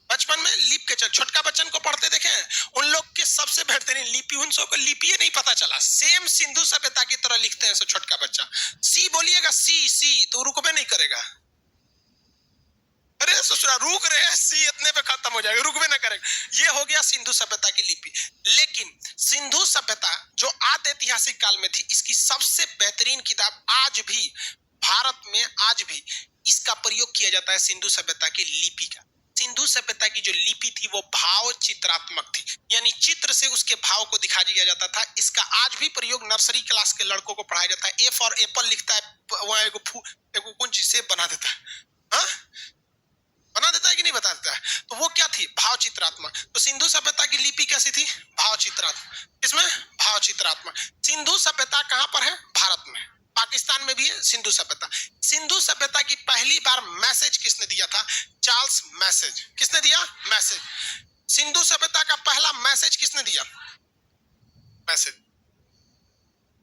Speaker 1: बचपन में लिप के छोटका बच्चन को पढ़ते देखे, उन लोग के सबसे बेहतरीन लिपि, उन सबको लिपि नहीं पता चला, सेम सिंधु सभ्यता की तरह लिखते हैं। सो छोटका बच्चा सी बोलिएगा, सी तो रुकबे नहीं करेगा। अरे ससुरा रुक रहे हैं, सी इतने पे खत्म हो जाएगा, रुकबे ना करेगा। ये हो गया सिंधु सभ्यता की लिपि। लेकिन सिंधु सभ्यता जो आद्य ऐतिहासिक काल में थी, इसकी सबसे बेहतरीन किताब आज भी भारत में, आज भी इसका प्रयोग किया जाता है, सिंधु सभ्यता की लिपि का। सिंधु सभ्यता की जो लिपि थी वो भाव चित्रात्मक थी, यानी चित्र से उसके भाव को दिखा दिया जाता था। इसका आज भी प्रयोग नर्सरी क्लास के लड़कों को पढ़ाया जाता है। ए फॉर एप्पल लिखता है, वहां एगो कौन चीज से बना देता है, हाँ? बना देता है कि नहीं बता देता है? तो वो क्या थी? भाव चित्रात्मक। तो सिंधु सभ्यता की लिपि कैसी थी? भाव चित्रात्मक। किसमें? भाव चित्रात्मक। सिंधु सभ्यता कहां पर है? भारत में। पाकिस्तान में भी है सिंधु सभ्यता। सिंधु सभ्यता की पहली बार मैसेज किसने दिया था? Charles message. किसने दिया? मैसेज। सिंधु सभ्यता का पहला मैसेज किसने दिया? मैसेज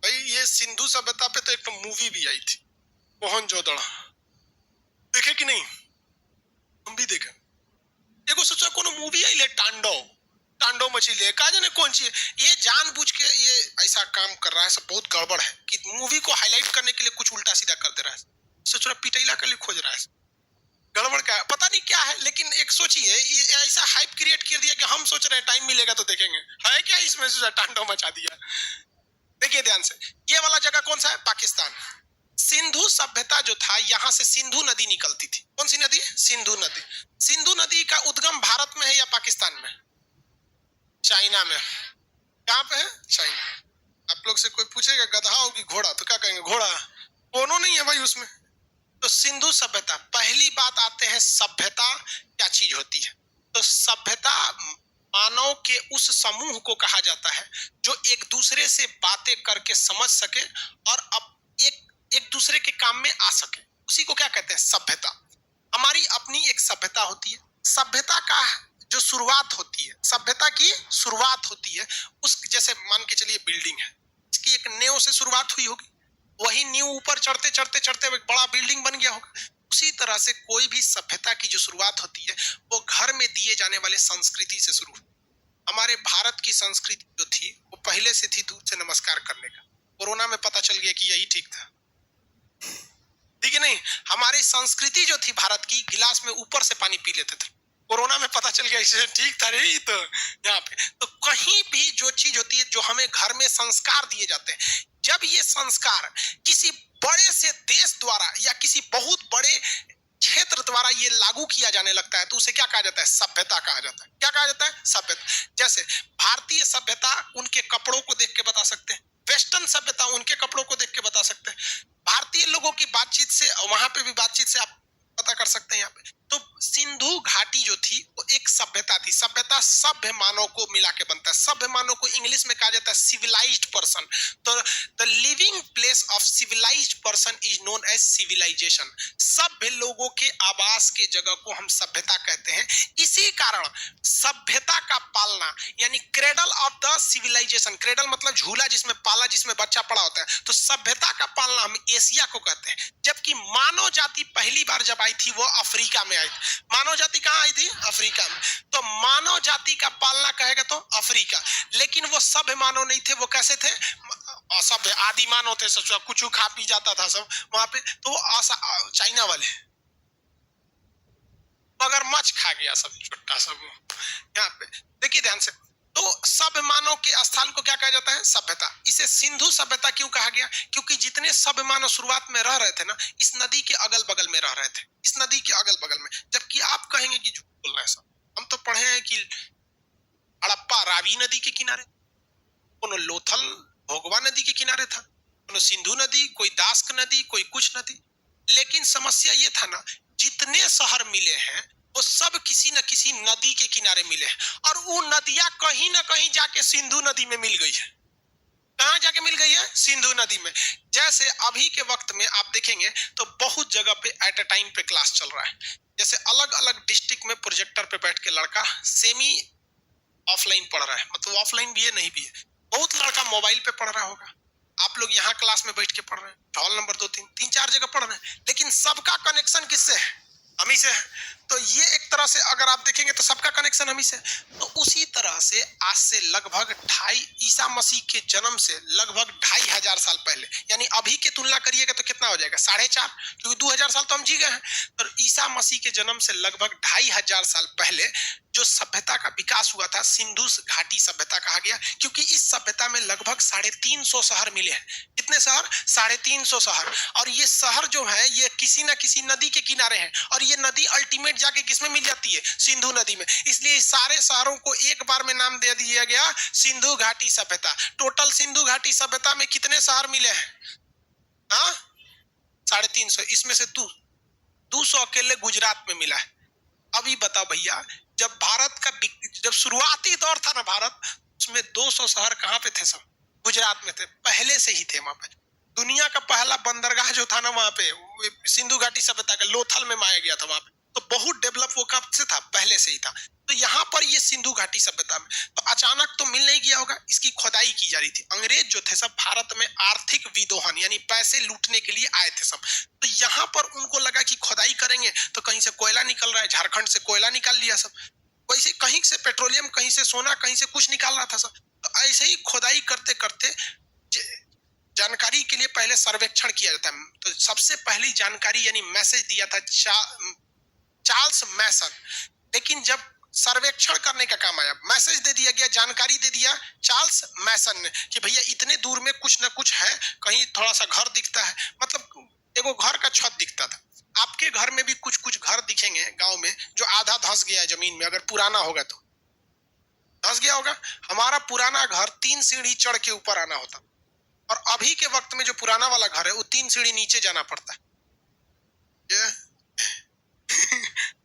Speaker 1: भाई ये सिंधु सभ्यता पे तो एक तो मूवी भी आई थी, मोहनजोदड़ो, देखे कि नहीं? हम भी देखे। देखो सोचा कोनो मूवी आई ले तांडव, तांडव मछली है, का जाने कौन सी है, ये जानबूझ के ये ऐसा काम कर रहा है, सब बहुत गड़बड़ है कि मूवी को हाईलाइट करने के लिए कुछ उल्टा सीधा कर दे रहा है, सोच रहा पिटैला के लिए खोज रहा है, गड़बड़ क्या है पता नहीं क्या है। लेकिन एक सोचिए ऐसा हाइप क्रिएट कर दिया कि हम सोच रहे हैं टाइम मिलेगा तो देखेंगे, है क्या इसमें, तांडव मचा दिया। देखिए ध्यान से, ये वाला जगह कौन सा है? पाकिस्तान। सिंधु सभ्यता जो था, यहां से सिंधु नदी निकलती थी। कौन सी नदी? सिंधु नदी। सिंधु नदी का उद्गम भारत में है या पाकिस्तान में? चाइना में। कहां पे है? चाइना। आप लोग से कोई पूछेगा गधा हो कि घोड़ा, तो क्या कहेंगे? घोड़ा। दोनों नहीं है भाई उसमें। तो सिंधु सभ्यता, पहली बात आते हैं सभ्यता क्या चीज होती है। तो सभ्यता मानव के उस समूह को कहा जाता है जो एक दूसरे से बातें करके समझ सके और अब एक दूसरे के काम में आ सके, उसी को क्या कहते हैं? सभ्यता। हमारी अपनी एक सभ्यता होती है। सभ्यता का जो शुरुआत होती है, सभ्यता की शुरुआत होती है उस, जैसे मान के चलिए बिल्डिंग है, इसकी एक नींव से शुरुआत हुई होगी, वही नींव ऊपर चढ़ते चढ़ते चढ़ते एक बड़ा बिल्डिंग बन गया होगा। उसी तरह से कोई भी सभ्यता की जो शुरुआत होती है वो घर में दिए जाने वाले संस्कृति से शुरू। हमारे भारत की संस्कृति जो थी वो पहले से थी दूर से नमस्कार करने का। कोरोना में पता चल गया कि यही ठीक था, ठीक है नहीं? हमारी संस्कृति जो थी भारत की, गिलास में ऊपर से पानी पी लेते थे। कोरोना में पता चल गया इससे ठीक था रे। तो यहाँ पे तो कहीं भी जो चीज होती है, जो हमें घर में संस्कार दिए जाते हैं, जब ये संस्कार किसी बड़े से देश द्वारा या किसी बहुत बड़े क्षेत्र द्वारा ये लागू किया जाने लगता है तो उसे क्या कहा जाता है? सभ्यता कहा जाता है। क्या कहा जाता है? सभ्यता। जैसे भारतीय सभ्यता उनके कपड़ों को देख के बता सकते हैं, वेस्टर्न सभ्यता उनके कपड़ों को देख के बता सकते हैं, भारतीय लोगों की बातचीत से, वहां पे भी बातचीत से आप पता कर सकते हैं। यहाँ पे तो सिंधु घाटी जो थी वो एक सभ्यता थी। सभ्यता सभ्य मानव को मिला के बनता है। सभ्य मानव को इंग्लिश में कहा जाता है सिविलाइज्ड पर्सन। तो the living place of civilised person is known as civilisation. सभ्य लोगों के आवास के जगह को हम सभ्यता कहते हैं। इसी कारण सभ्यता का पालना यानी cradle of the civilisation, cradle मतलब झूला जिसमें पाला, जिसमें बच्चा पड़ा होता है, तो सभ्यता का पालना हम एशिया को कहते हैं। जबकि मानव जाति पहली बार जब आई थी वो अफ्रीका में आई थी। मानव जाति कहाँ आई थी? अफ्रीका में। तो मानव जाति का पालना कहेगा तो अफ्रीका। लेकिन वो सभ्य मानव नहीं थे। वो कैसे थे? असभ्य आदि मानव थे, सब कुछ खा पी जाता था सब वहां पे। तो चाइना वाले मगरमच्छ खा गया सब, छोटा सब यहाँ पे। देखिए ध्यान से, तो सभ्य मानव के स्थान को क्या कहा जाता है? सभ्यता। इसे सिंधु सभ्यता क्यों कहा गया? क्योंकि जितने सभ्य मानव शुरुआत में रह रहे थे ना, इस नदी के अगल बगल में रह रहे थे, इस नदी के अगल बगल में। जबकि आप कहेंगे कि झूठ बोल रहे हैं सब, हम तो पढ़े हैं कि हड़प्पा रावी नदी के किनारे, कोनो लोथल भोगवा नदी के किनारे था, कोनो सिंधु नदी, कोई दास्क नदी, कोई कुछ नदी। लेकिन समस्या ये था ना, जितने शहर मिले हैं वो सब किसी न किसी नदी के किनारे मिले हैं, और वो नदियां कहीं ना कहीं जाके सिंधु नदी में मिल गई है। कहां जाके मिल गई है? सिंधु नदी में। जैसे अभी के वक्त में आप देखेंगे तो बहुत जगह पे एट अ टाइम पे क्लास चल रहा है। जैसे अलग अलग डिस्ट्रिक्ट में प्रोजेक्टर पे बैठ के लड़का सेमी ऑफलाइन पढ़ रहा है, मतलब ऑफलाइन भी है नहीं भी है। बहुत लड़का मोबाइल पे पढ़ रहा होगा। आप लोग यहाँ क्लास में बैठ के पढ़ रहे हैं, हॉल नंबर 2 3 4 जगह पढ़ रहे हैं, लेकिन सबका कनेक्शन किससे है? हम ही से है। तो ये एक तरह से अगर आप देखेंगे तो सबका कनेक्शन हम ही से। तो उसी तरह से आज से लगभग ईसा मसीह के जन्म से लगभग 2500 साल पहले, यानी अभी के तुलना करिएगा तो कितना हो जाएगा? 4.5, क्योंकि 2000 साल तो हम जी गए हैं। तो ईसा मसीह के जन्म से लगभग 2500 साल पहले जो सभ्यता का विकास हुआ था, सिंधु घाटी सभ्यता कहा गया, क्योंकि इस सभ्यता में लगभग 350 शहर मिले हैं। कितने शहर? 350 शहर। और ये शहर जो है ये किसी न किसी नदी के किनारे हैं, और ये नदी अल्टीमेट जाके किसमें मिल जाती है? सिंधु नदी में। इसलिए सारे शहरों को एक बार में नाम दे दिया गया सिंधु घाटी सभ्यता। टोटल सिंधु घाटी सभ्यता में कितने शहर मिले हैं? हाँ, 350। इसमें से 200 अकेले गुजरात में मिला है। अभी बताओ भैया, जब भारत का जब शुरुआती दौर था ना भारत, उसमें 200 शहर कहाँ पे थे? सब गुजरात में थे, पहले से ही थे वहां पे। दुनिया का पहला बंदरगाह जो था ना वहां पे, सिंधु घाटी सभ्यता का लोथल में माया गया था वहां पे। तो बहुत डेवलप वो कब से था, पहले से ही था। तो यहाँ पर ये सिंधु घाटी सभ्यता में तो अचानक तो मिल नहीं गया होगा, इसकी खोदाई की जा रही थी। अंग्रेज जो थे सब भारत में आर्थिक विदोहन यानी पैसे लूटने के लिए आए थे सब। तो यहाँ पर उनको लगा कि खोदाई करेंगे तो कहीं से कोयला निकल रहा है, झारखंड से कोयला निकाल लिया सब, वैसे कहीं से पेट्रोलियम, कहीं से सोना, कहीं से कुछ निकाल रहा था सब। तो ऐसे ही खोदाई करते करते जानकारी के लिए पहले सर्वेक्षण किया जाता है। तो सबसे पहली जानकारी यानी मैसेज दिया था चार्ल्स मैसन। लेकिन जब सर्वेक्षण करने का काम आया, मैसेज दे दिया गया, जानकारी दे दिया चार्ल्स मैसन ने कि भैया इतने दूर में कुछ ना कुछ है, कहीं थोड़ा सा घर दिखता है, मतलब एगो घर का छत दिखता था। आपके घर में भी कुछ कुछ घर दिखेंगे गांव में जो आधा धंस गया है जमीन में, अगर पुराना होगा तो धंस गया होगा। हमारा पुराना घर 3 सीढ़ी चढ़ के ऊपर आना होता, और अभी के वक्त में जो पुराना वाला घर है वो 3 सीढ़ी नीचे जाना पड़ता है।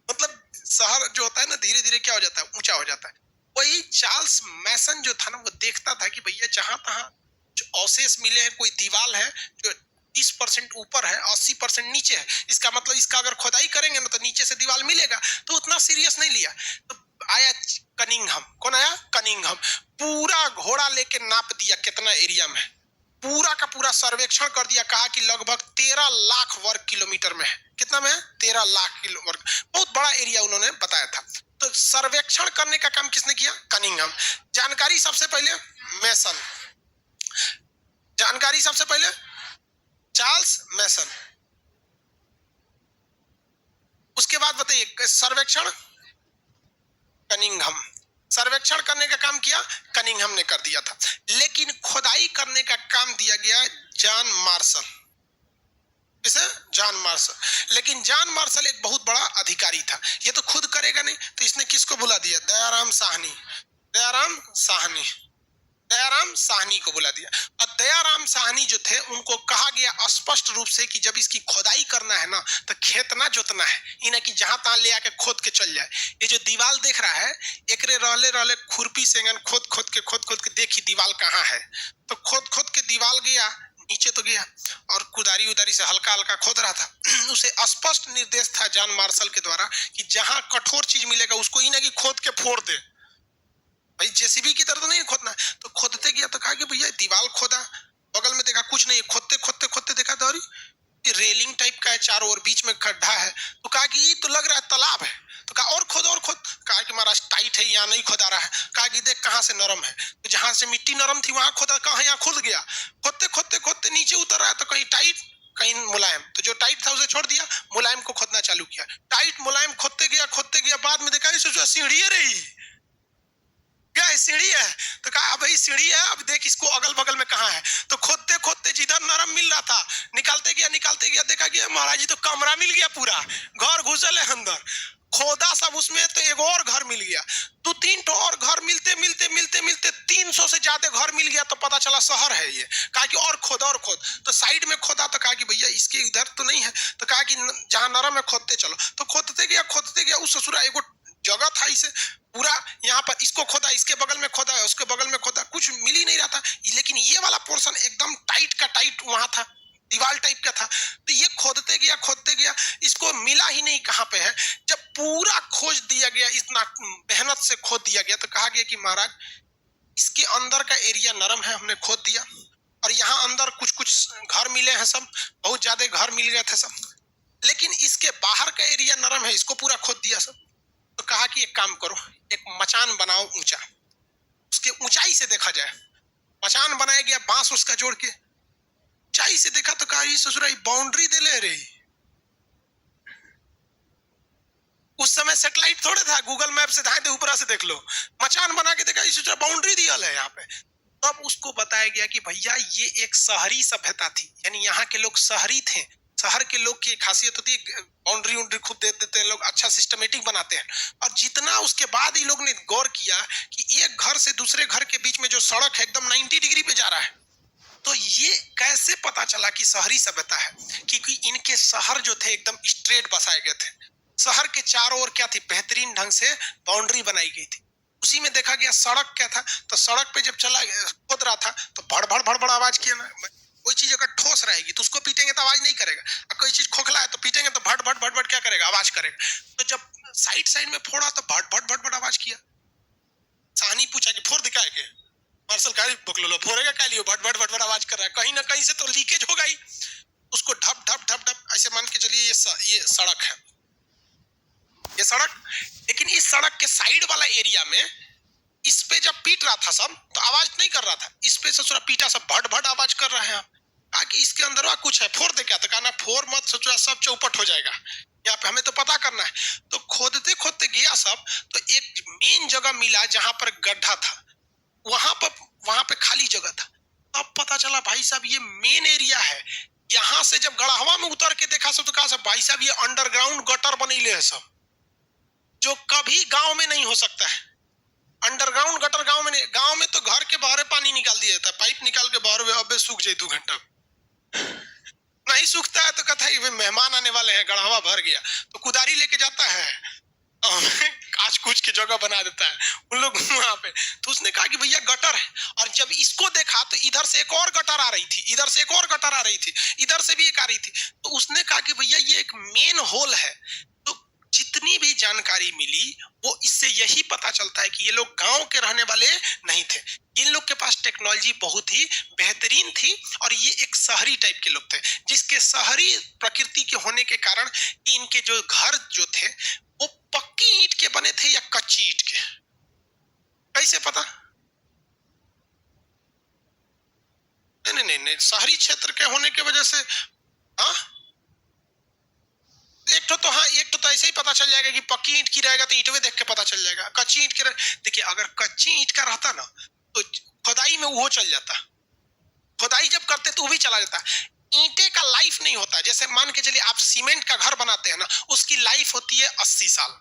Speaker 1: मतलब शहर जो होता है ना, धीरे धीरे क्या हो जाता है, ऊंचा हो जाता है। वही चार्ल्स मैसन जो था ना, वो देखता था कि भैया जहां तहां जो अवशेष मिले हैं, कोई दीवार है जो 30% ऊपर है, 80% नीचे है, इसका मतलब इसका अगर खोदाई करेंगे ना तो नीचे से दीवार मिलेगा। तो उतना सीरियस नहीं लिया। तो आया कनिंघम। कौन आया? कनिंघम। पूरा घोड़ा लेके नाप दिया कितना एरिया में, पूरा का पूरा सर्वेक्षण कर दिया। कहा कि लगभग 13 लाख वर्ग किलोमीटर में है। कितना में है? 13 लाख किलो वर्ग। बहुत बड़ा एरिया उन्होंने बताया था। तो सर्वेक्षण करने का काम किसने किया? कनिंघम। जानकारी सबसे पहले मैसन, जानकारी सबसे पहले चार्ल्स मैसन। उसके बाद बताइए सर्वेक्षण कनिंघम। सर्वेक्षण करने का काम किया कनिंघम ने कर दिया था। लेकिन खुदाई करने का काम दिया गया जॉन मार्शल। किसे? John Marshall. लेकिन जॉन मार्शल एक बहुत बड़ा अधिकारी था, ये तो खुद करेगा नहीं, तो इसने किसको बुला दिया? दयाराम साहनी। दयाराम साहनी, दयाराम साहनी को बुला दिया। और दयाराम साहनी जो थे उनको कहा गया स्पष्ट रूप से कि जब इसकी खोदाई करना है ना तो खेत ना जोतना है, इन्हें कि जहां तहां ले आके खोद के चल जाए। ये जो दीवाल देख रहा है, एकरे रहले रहले खुरपी से खोद खोद के देखी दीवाल कहाँ है। तो खोद खोद के दीवाल गया, नीचे तो गया और कुदारी उदारी से हल्का हल्का खोद रहा था। उसे स्पष्ट निर्देश था जॉन मार्शल के द्वारा कि जहां कठोर चीज मिलेगा उसको इन्हें कि खोद के फोड़ दे। भाई जेसीबी की तरह तो नहीं खोदना। तो खोदते गया तो कहा कि भैया दीवार खोदा, बगल में देखा कुछ नहीं, खोदते खोदते खोदते देखा तो रेलिंग टाइप का है, चारों ओर बीच में खड्डा है। तो कहा कि तो लग रहा है तालाब है। तो कहा और खोद और खोद। कहा कि महाराज टाइट है, यहाँ नहीं खोदा रहा है। कहा कि देख कहाँ से नरम है। तो जहां से मिट्टी नरम थी वहां खोदा, कहा यहाँ खुद गया। खोदते खोदते खोदते नीचे उतर रहा है तो कहीं टाइट कहीं मुलायम। तो जो टाइट था उसे छोड़ दिया, मुलायम को खोदना चालू किया। टाइट मुलायम खोदते गया। बाद में देखा सीढ़ी रही, क्या है? सीढ़ी है। तो कहा भाई सीढ़ी है, अब देख इसको अगल बगल में कहाँ है। तो खोदते खोदते जिधर नरम मिल रहा था निकालते गया, देखा गया महाराज जी तो कमरा मिल गया, पूरा घर घुसल है अंदर। खोदा सब उसमें तो एक और घर मिल गया। 2-3 तो और घर मिलते मिलते मिलते मिलते 300 से ज्यादा घर मिल गया। तो पता चला शहर है ये। कहा कि और खोद और खोद। तो साइड में खोदा तो कहा कि भैया इसके इधर तो नहीं है। तो कहा कि जहां नरम है खोदते चलो। तो खोदते गया उस ससुरा एगो जगह था, इसे पूरा यहाँ पर इसको खोदा, इसके बगल में खोदा, उसके बगल में खोदा, कुछ मिल ही नहीं रहा था। लेकिन ये वाला पोर्शन एकदम टाइट का टाइट वहां था, दीवार टाइप का था। तो ये खोदते गया, इसको मिला ही नहीं कहाँ पे है। जब पूरा खोज दिया गया, इतना मेहनत से खोद दिया गया, तो कहा गया कि महाराज इसके अंदर का एरिया नरम है, हमने खोद दिया। और यहाँ अंदर कुछ कुछ घर मिले हैं, सब बहुत ज्यादा घर मिल गए थे सब। लेकिन इसके बाहर का एरिया नरम है, इसको पूरा खोद दिया सब। तो कहा कि एक काम करो, एक मचान बनाओ ऊंचा, उसके ऊंचाई से देखा जाए। मचान बनाया गया बांस उसका जोड़ के। ऊंचाई से देखा तो कहा ये ससुरा बाउंड्री दे ले रही। उस समय सैटेलाइट थोड़े था, गूगल मैप से धाए ऊपर से देख लो। मचान बना के देखा ये ससुरा बाउंड्री दिया है यहाँ पे। तब उसको बताया गया कि भैया ये एक शहरी सभ्यता थी, यानी यहाँ के लोग शहरी थे। शहर के लोग की खासियत होती है बाउंड्री उंड्री खूब दे देते हैं लोग, अच्छा सिस्टमेटिक बनाते हैं। और जितना उसके बाद ही लोग ने गौर किया कि एक घर से दूसरे घर के बीच में जो सड़क है एकदम 90 डिग्री पे जा रहा है। तो ये कैसे पता चला कि शहरी सभ्यता है? क्योंकि इनके शहर जो थे एकदम स्ट्रेट बसाए गए थे। शहर के चारों ओर क्या थी? बेहतरीन ढंग से बाउंड्री बनाई गई थी। उसी में देखा गया सड़क क्या था, तो सड़क पे जब चला खोद रहा था तो भड़ भड़ आवाज किया ना, कोई चीज अगर ठोस रहेगी तो उसको पीटेंगे तो आवाज नहीं करेगा, और कोई चीज खोखला है तो पीटेंगे तो भट भट भट भट क्या करेगा, आवाज करेगा। तो जब साइड साइड में फोड़ा तो भट भट भट भट आवाज किया। साहनी पूछा कि फोड़ दिखाए के, मार्शल का बकलो फोड़ेगा क्या लियो, भट भट भट भट आवाज कर रहा है, कहीं ना कहीं से तो लीकेज होगा ही। उसको ढप ढप ढप ढप ऐसे मान के चलिए ये सड़क है, ये सड़क, लेकिन इस सड़क के साइड वाला एरिया में इस पे जब पीट रहा था सब तो आवाज नहीं कर रहा था, इस पे से थोड़ा पीटा सब भट भट आवाज कर रहे हैं। कहा कि इसके अंदर कुछ है, फोड़ दे क्या, तो कहना फोड़ मत, सोचो सब चौपट हो जाएगा, यहाँ पे हमें तो पता करना है। तो खोदते खोदते गया सब, तो एक मेन जगह मिला जहां पर गड्ढा था, वहां पे खाली जगह था। तब पता चला भाई साहब ये मेन एरिया है। यहाँ से जब गढ़हवा में उतर के देखा सब तो कहा सब भाई साहब ये अंडरग्राउंड गटर बनीले है सब, जो कभी गांव में नहीं हो सकता है। अंडरग्राउंड गटर गांव में नहीं, गांव में तो घर के बाहर पानी निकाल दिया जाता है, पाइप निकाल के बाहर अबे सूख जाए 2 घंटा, नहीं सूखता है तो कहता है मेहमान आने वाले हैं, गढ़ावा भर गया, तो कुदारी लेके जाता है काच कुछ की जगह बना देता है उन लोग वहां पे। तो उसने कहा कि भैया गटर है, और जब इसको देखा तो इधर से एक और गटर आ रही थी, इधर से एक और गटर आ रही थी, इधर से भी एक आ रही थी। तो उसने कहा कि भैया ये एक मेन होल है। तो जितनी भी जानकारी मिली वो इससे यही पता चलता है कि ये लोग गांव के रहने वाले नहीं थे, इन लोग के पास टेक्नोलॉजी बहुत ही बेहतरीन थी, और ये एक शहरी टाइप के लोग थे, जिसके शहरी प्रकृति के होने के कारण इनके जो घर जो थे वो पक्की ईंट के बने थे या कच्ची ईंट के, कैसे पता? नहीं, शहरी क्षेत्र के होने की वजह से हाँ एक तो हाँ, एक तो ऐसे ही पता चल जाएगा कि पक्की ईंट की रहेगा तो ईंटवे देख के पता चल जाएगा, कच्ची ईंट की देखिए अगर कच्ची ईंट का रहता ना तो खुदाई में वो चल जाता, खुदाई जब करते तो वो भी चला जाता। ईंटे का लाइफ नहीं होता, जैसे मान के चलिए आप सीमेंट का घर बनाते हैं ना, उसकी लाइफ होती है 80 साल।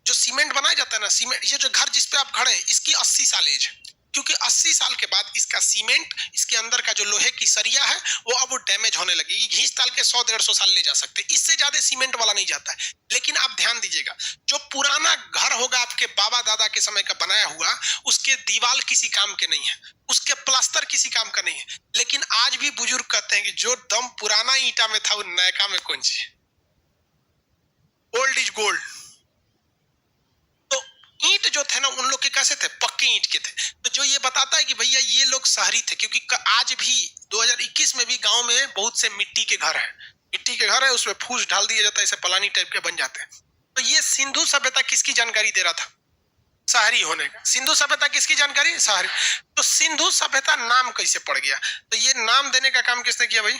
Speaker 1: जो सीमेंट बनाया जाता है ना, सीमेंट, ये जो घर जिस पे आप खड़े हैं इसकी 80 साल एज, क्योंकि 80 साल के बाद इसका सीमेंट, इसके अंदर का जो लोहे की सरिया है वो अब डैमेज होने लगेगी, घींच ताल के 100-150 साल ले जा सकते, इससे ज्यादा सीमेंट वाला नहीं जाता है। लेकिन आप ध्यान दीजिएगा, जो पुराना घर होगा आपके बाबा दादा के समय का बनाया हुआ, उसके दीवार किसी काम के नहीं है, उसके प्लास्टर किसी काम का नहीं है। लेकिन आज भी बुजुर्ग कहते हैं कि जो दम पुराना ईंटा में था वो नयका में कौन सी, ओल्ड इज गोल्ड। ईंट जो थे ना उन लोग के कैसे थे, पक्के ईंट के थे। तो जो ये बताता है कि भैया ये लोग शहरी थे, क्योंकि आज भी 2021 में भी गांव में बहुत से मिट्टी के घर हैं, मिट्टी के घर है, उसमें फूस डाल दिया जाता है, ऐसे पलानी टाइप के बन जाते हैं। तो ये सिंधु सभ्यता किसकी जानकारी दे रहा था, शहरी होने का। सिंधु सभ्यता किसकी जानकारी, शहरी। तो सिंधु सभ्यता नाम कैसे पड़ गया, तो ये नाम देने का काम किसने किया भाई,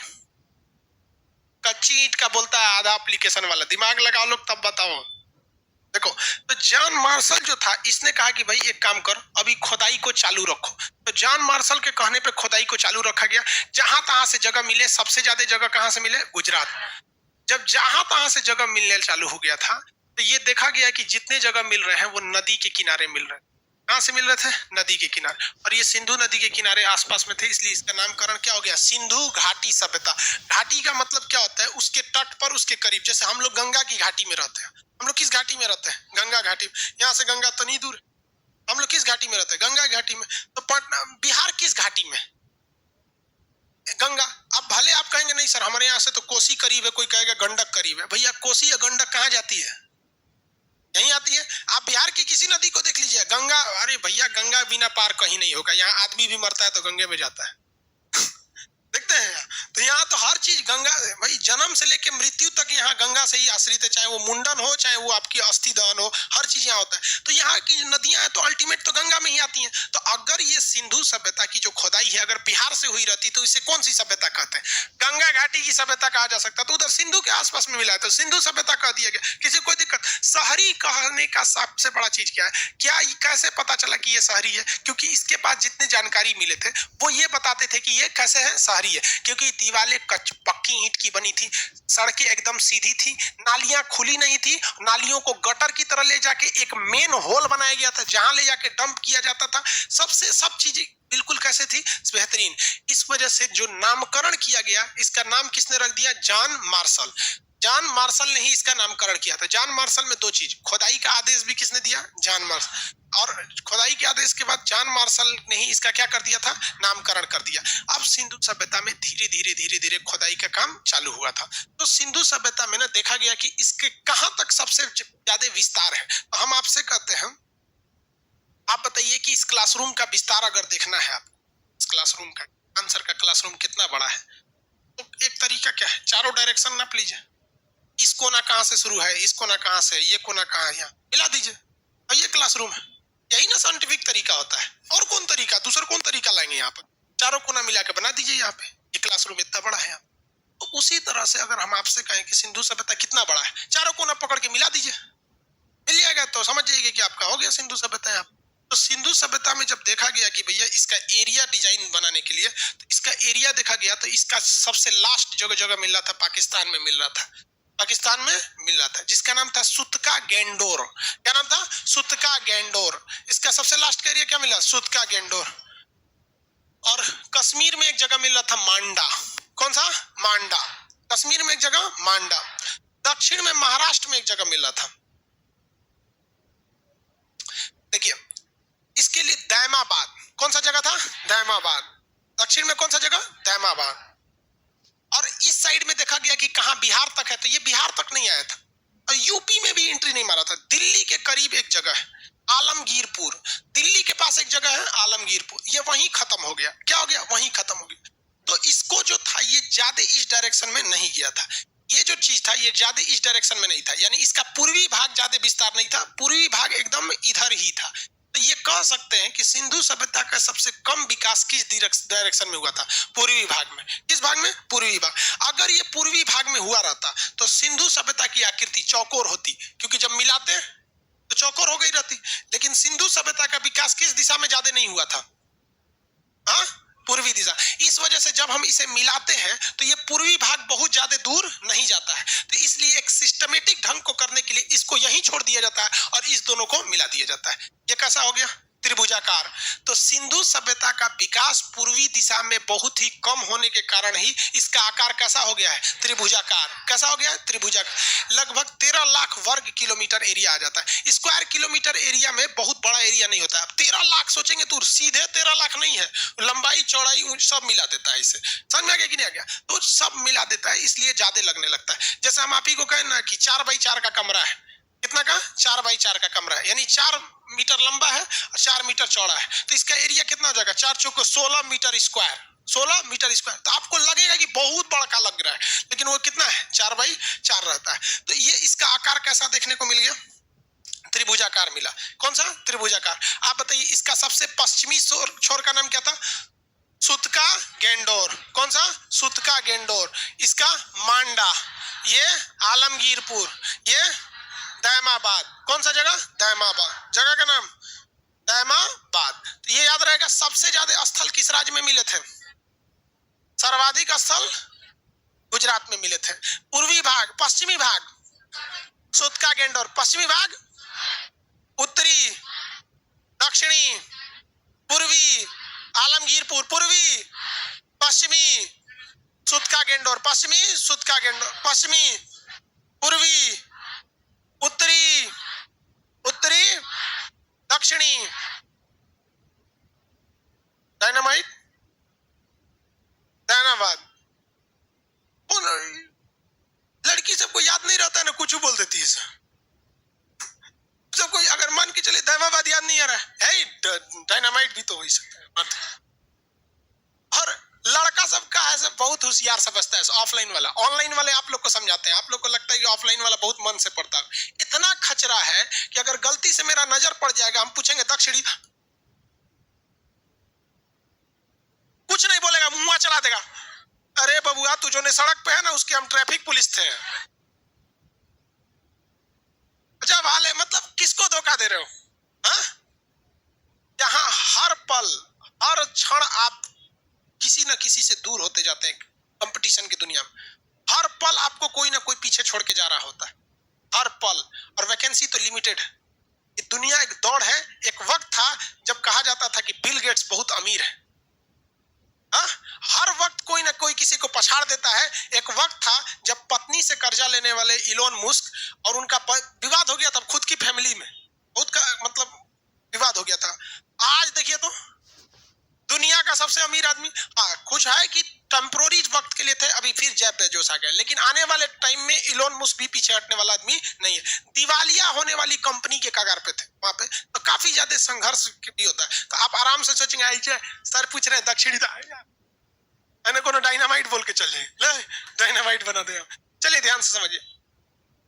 Speaker 1: कच्ची ईंट का बोलता है आधा एप्लीकेशन वाला, दिमाग लगाओ लोग तब बताओ। देखो, तो जॉन मार्शल जो था इसने कहा कि भाई एक काम कर, अभी खुदाई को चालू रखो। तो जॉन मार्शल के कहने पे खुदाई को चालू रखा गया, जहां तहां से जगह मिले। सबसे ज्यादा जगह कहां से मिले, गुजरात। जब जहां तहां से जगह मिलने चालू हो गया था तो ये देखा गया कि जितने जगह मिल रहे हैं वो नदी के किनारे मिल रहे हैं। कहां से मिल रहे थे, नदी के किनारे, और ये सिंधु नदी के किनारे आसपास में थे, इसलिए इसका नामकरण क्या हो गया, सिंधु घाटी सभ्यता। घाटी का मतलब क्या होता है, उसके तट पर, उसके करीब। जैसे हम लोग गंगा की घाटी में रहते हैं, हम लोग किस घाटी में रहते हैं, गंगा घाटी। यहाँ से गंगा तनी दूर, हम लोग किस घाटी में रहते हैं, गंगा घाटी में। तो पटना, बिहार किस घाटी में, गंगा। अब भले आप कहेंगे नहीं सर हमारे यहाँ से तो कोसी करीब है, कोई कहेगा गंडक करीब है। भैया कोसी या गंडक कहाँ जाती है, यहीं आती है। आप बिहार की किसी नदी को देख लीजिए, गंगा, अरे भैया गंगा बिना पार कहीं नहीं होगा। यहाँ आदमी भी मरता है तो गंगे में जाता है देखते हैं। तो यहाँ तो हर चीज गंगा, भाई जन्म से लेके मृत्यु तक यहाँ गंगा से ही आश्रित है, चाहे वो मुंडन हो, चाहे वो आपकी अस्थि दान हो, हर चीज यहाँ होता है। तो यहाँ की नदियां हैं तो अल्टीमेट तो गंगा में ही आती हैं। तो अगर ये सिंधु सभ्यता की जो खुदाई है अगर बिहार से हुई रहती तो इसे कौन सी सभ्यता कहते हैं, गंगा घाटी की सभ्यता कहा जा सकता। तो उधर सिंधु के आसपास में मिला है तो सिंधु सभ्यता कह दिया गया, किसी कोई दिक्कत। शहरी कहने का सबसे बड़ा चीज क्या है, क्या कैसे पता चला कि ये शहरी है, क्योंकि इसके पास जितने जानकारी मिले थे वो ये बताते थे कि ये कैसे है, शहरी है। क्योंकि दीवारें पक्की ईंट की बनी थी, सड़कें एकदम सीधी थी, नालियां खुली नहीं थी, नालियों को गटर की तरह ले जाके एक मेन होल बनाया गया था जहां ले जाके डंप किया जाता था। सबसे सब चीजें बिल्कुल कैसे थी, बेहतरीन। इस वजह से जो नामकरण किया गया, इसका नाम किसने रख दिया, जॉन मार्शल। जॉन मार्शल ने ही इसका नामकरण किया था। जॉन मार्शल में दो चीज, खुदाई का आदेश भी किसने दिया? John Marshall. और खुदाई के आदेश के बाद जॉन मार्शल ने ही इसका क्या कर दिया था? नामकरण कर दिया। अब सिंधु सभ्यता में धीरे धीरे खुदाई का काम चालू हुआ था। तो सिंधु सभ्यता में ना देखा गया कि इसके कहां तक सबसे ज्यादा विस्तार है। तो हम आपसे कहते हैं, आप बताइए कि इस क्लासरूम का विस्तार अगर देखना है आपको, इस क्लासरूम का आंसर का क्लासरूम कितना बड़ा है, तो एक तरीका क्या है, चारों डायरेक्शन नाप लीजिए। इस कोना कहां से शुरू है, इस कोना कहां से, ये कोना कहां है, यहाँ मिला दीजिए और ये क्लासरूम है। यही ना साइंटिफिक तरीका होता है। और कौन तरीका, दूसरा कौन तरीका लाएंगे? यहाँ पर चारों कोना मिला के बना दीजिए। यहाँ पे ये क्लासरूम इतना बड़ा है। तो उसी तरह से अगर हम आपसे कहें कि सिंधु सभ्यता कितना बड़ा है, चारों कोना पकड़ के मिला दीजिए, मिल जाएगा। तो समझ जाइए कि आपका हो गया सिंधु सभ्यता। तो सिंधु सभ्यता में जब देखा गया कि भैया इसका एरिया डिजाइन बनाने के लिए, तो इसका एरिया देखा गया, तो इसका सबसे लास्ट जगह मिल रहा था, पाकिस्तान में मिल रहा था। पाकिस्तान में मिल रहा था, जिसका नाम था सुतका गेंडोर। क्या नाम था? सुतका गेंडोर। इसका सबसे लास्ट का एरिया क्या मिला? सुतका गेंडोर। और कश्मीर में एक जगह मिल रहा था मांडा। कौन सा? मांडा। कश्मीर में एक जगह मांडा। दक्षिण में महाराष्ट्र में एक जगह मिल रहा था, देखिए इसके लिए दैमाबाद। कौन सा जगह था? दैमाबाद। दक्षिण में कौन सा जगह? दैमाबाद। और इस साइड में देखा गया कि कहां, बिहार तक है, तो ये बिहार तक नहीं आया था। और यूपी में भी एंट्री नहीं मारा था। दिल्ली के करीब एक जगह है आलमगीरपुर, दिल्ली के पास एक जगह है आलमगीरपुर, ये वहीं खत्म हो गया। क्या हो गया? वहीं खत्म हो गया। तो इसको जो था, ये ज्यादा इस डायरेक्शन में नहीं गया था। ये जो चीज था, ये ज्यादा इस डायरेक्शन में नहीं था, यानी इसका पूर्वी भाग ज्यादा विस्तार नहीं था, पूर्वी भाग एकदम इधर ही था। तो ये कह सकते हैं कि सिंधु सभ्यता का सबसे कम विकास किस डायरेक्शन में हुआ था? पूर्वी भाग में। किस भाग में? पूर्वी भाग। अगर ये पूर्वी भाग में हुआ रहता तो सिंधु सभ्यता की आकृति चौकोर होती, क्योंकि जब मिलाते तो चौकोर हो गई रहती। लेकिन सिंधु सभ्यता का विकास किस दिशा में ज्यादा नहीं हुआ था? हाँ, पूर्वी दिशा। इस वजह से जब हम इसे मिलाते हैं तो ये पूर्वी भाग बहुत ज्यादा दूर नहीं जाता है। तो इसलिए एक सिस्टमेटिक ढंग को करने के लिए इसको यहीं छोड़ दिया जाता है और इस दोनों को मिला दिया जाता है। ये कैसा हो गया? त्रिभुजाकार। तो सिंधु सभ्यता का विकास पूर्वी दिशा में बहुत ही कम होने के कारण ही इसका आकार कैसा हो गया है? त्रिभुजाकार। कैसा हो गया है? त्रिभुजाकार। लगभग 13 लाख वर्ग किलोमीटर एरिया आ जाता है। स्क्वायर किलोमीटर एरिया में बहुत बड़ा एरिया नहीं होता है। 13 लाख सोचेंगे तो सीधे 13 लाख नहीं है, लंबाई चौड़ाई सब मिला देता है। इसे समझ में आ गया कि नहीं आ गया? तो सब मिला देता है, इसलिए ज्यादा लगने लगता है। जैसे हम आप ही को कहें ना कि 4x4 का कमरा है। कितना का? 4x4 का कमरा है, यानी 4 मीटर लंबा है और 4 मीटर चौड़ा है। तो इसका एरिया कितना हो जाएगा? 4 चौको 16 मीटर स्क्वायर। 16 metre square. तो आपको लगेगा कि बहुत बड़ा का लग रहा है, लेकिन वो कितना है? 4x4 रहता है। तो ये इसका आकार कैसा देखने को मिल गया? त्रिभुजाकार मिला। कौन सा? त्रिभुजाकार। आप बताइए इसका सबसे पश्चिमी छोर का नाम क्या था? सुतका गेंडोर। कौन सा? सुतका गेंडोर। इसका मांडा, ये आलमगीरपुर, ये दैमाबाद। कौन सा जगह? दैमाबाद। जगह का नाम दैमाबाद। तो ये याद रहेगा। सबसे ज्यादा स्थल किस राज्य में मिले थे? सर्वाधिक स्थल गुजरात में मिले थे। पूर्वी भाग, पश्चिमी भाग सुतका गेंडोर, पश्चिमी भाग उत्तरी, दक्षिणी, पूर्वी आलमगीरपुर, पूर्वी, पश्चिमी सुतका गेंडोर, पश्चिमी सुतका गेंडोर, पश्चिमी, पूर्वी, उत्तरी, उत्तरी, दक्षिणी। डायनामाइट, दैनाबाद। लड़की सबको याद नहीं रहता है ना, कुछ बोल देती है। सबको अगर मान के चले दैनाबाद याद नहीं आ रहा है, डायनामाइट भी तो हो सकता है। और लड़का सबका है सब बहुत होशियार समझता है ऑफलाइन वाला। ऑनलाइन वाले आप लोग को समझाते हैं, आप लोग को लगता है कि ऑफलाइन वाला बहुत मन से पढ़ता है। इतना खचरा है कि अगर गलती से मेरा नजर पड़ जाएगा, हम पूछेंगे दक्षिणी, कुछ नहीं बोलेगा, मुंह चला देगा। अरे बबुआ, तू जो ने सड़क पे है ना, उसके हम ट्रैफिक पुलिस थे। जब हाल है, मतलब किसको धोखा दे रहे हो? हाँ? यहाँ हर पल हर क्षण आप किसी न किसी से दूर होते जाते हैं। कंपटीशन की दुनिया में हर पल आपको कोई ना कोई पीछे छोड़ के जा रहा होता है, हर पल। और वैकेंसी तो लिमिटेड है। ये दुनिया एक दौड़ है। एक वक्त था जब कहा जाता था कि बिल गेट्स बहुत अमीर है, हाँ? हर वक्त कोई ना कोई किसी को पछाड़ देता है। एक वक्त था जब पत्नी से कर्जा लेने वाले इलोन मस्क और उनका विवाद हो गया था, खुद की फैमिली में खुद का मतलब विवाद हो गया था। आज देखिए तो दुनिया का सबसे अमीर आदमी, कुछ है कि टेम्पोररी वक्त के लिए थे, अभी फिर जेफ बेजोस आ गए, लेकिन आने वाले टाइम में इलोन मस्क भी पीछे हटने वाला आदमी नहीं है। दिवालिया होने वाली कंपनी के कगार पे थे वहां पे, तो काफी ज्यादा संघर्ष भी होता है। तो आप आराम से सोचेंगे आई सर पूछ रहे हैं दक्षिणी को डायनामाइट बोल के चल जाए, डायनामाइट बना दे। चलिए ध्यान से समझिए,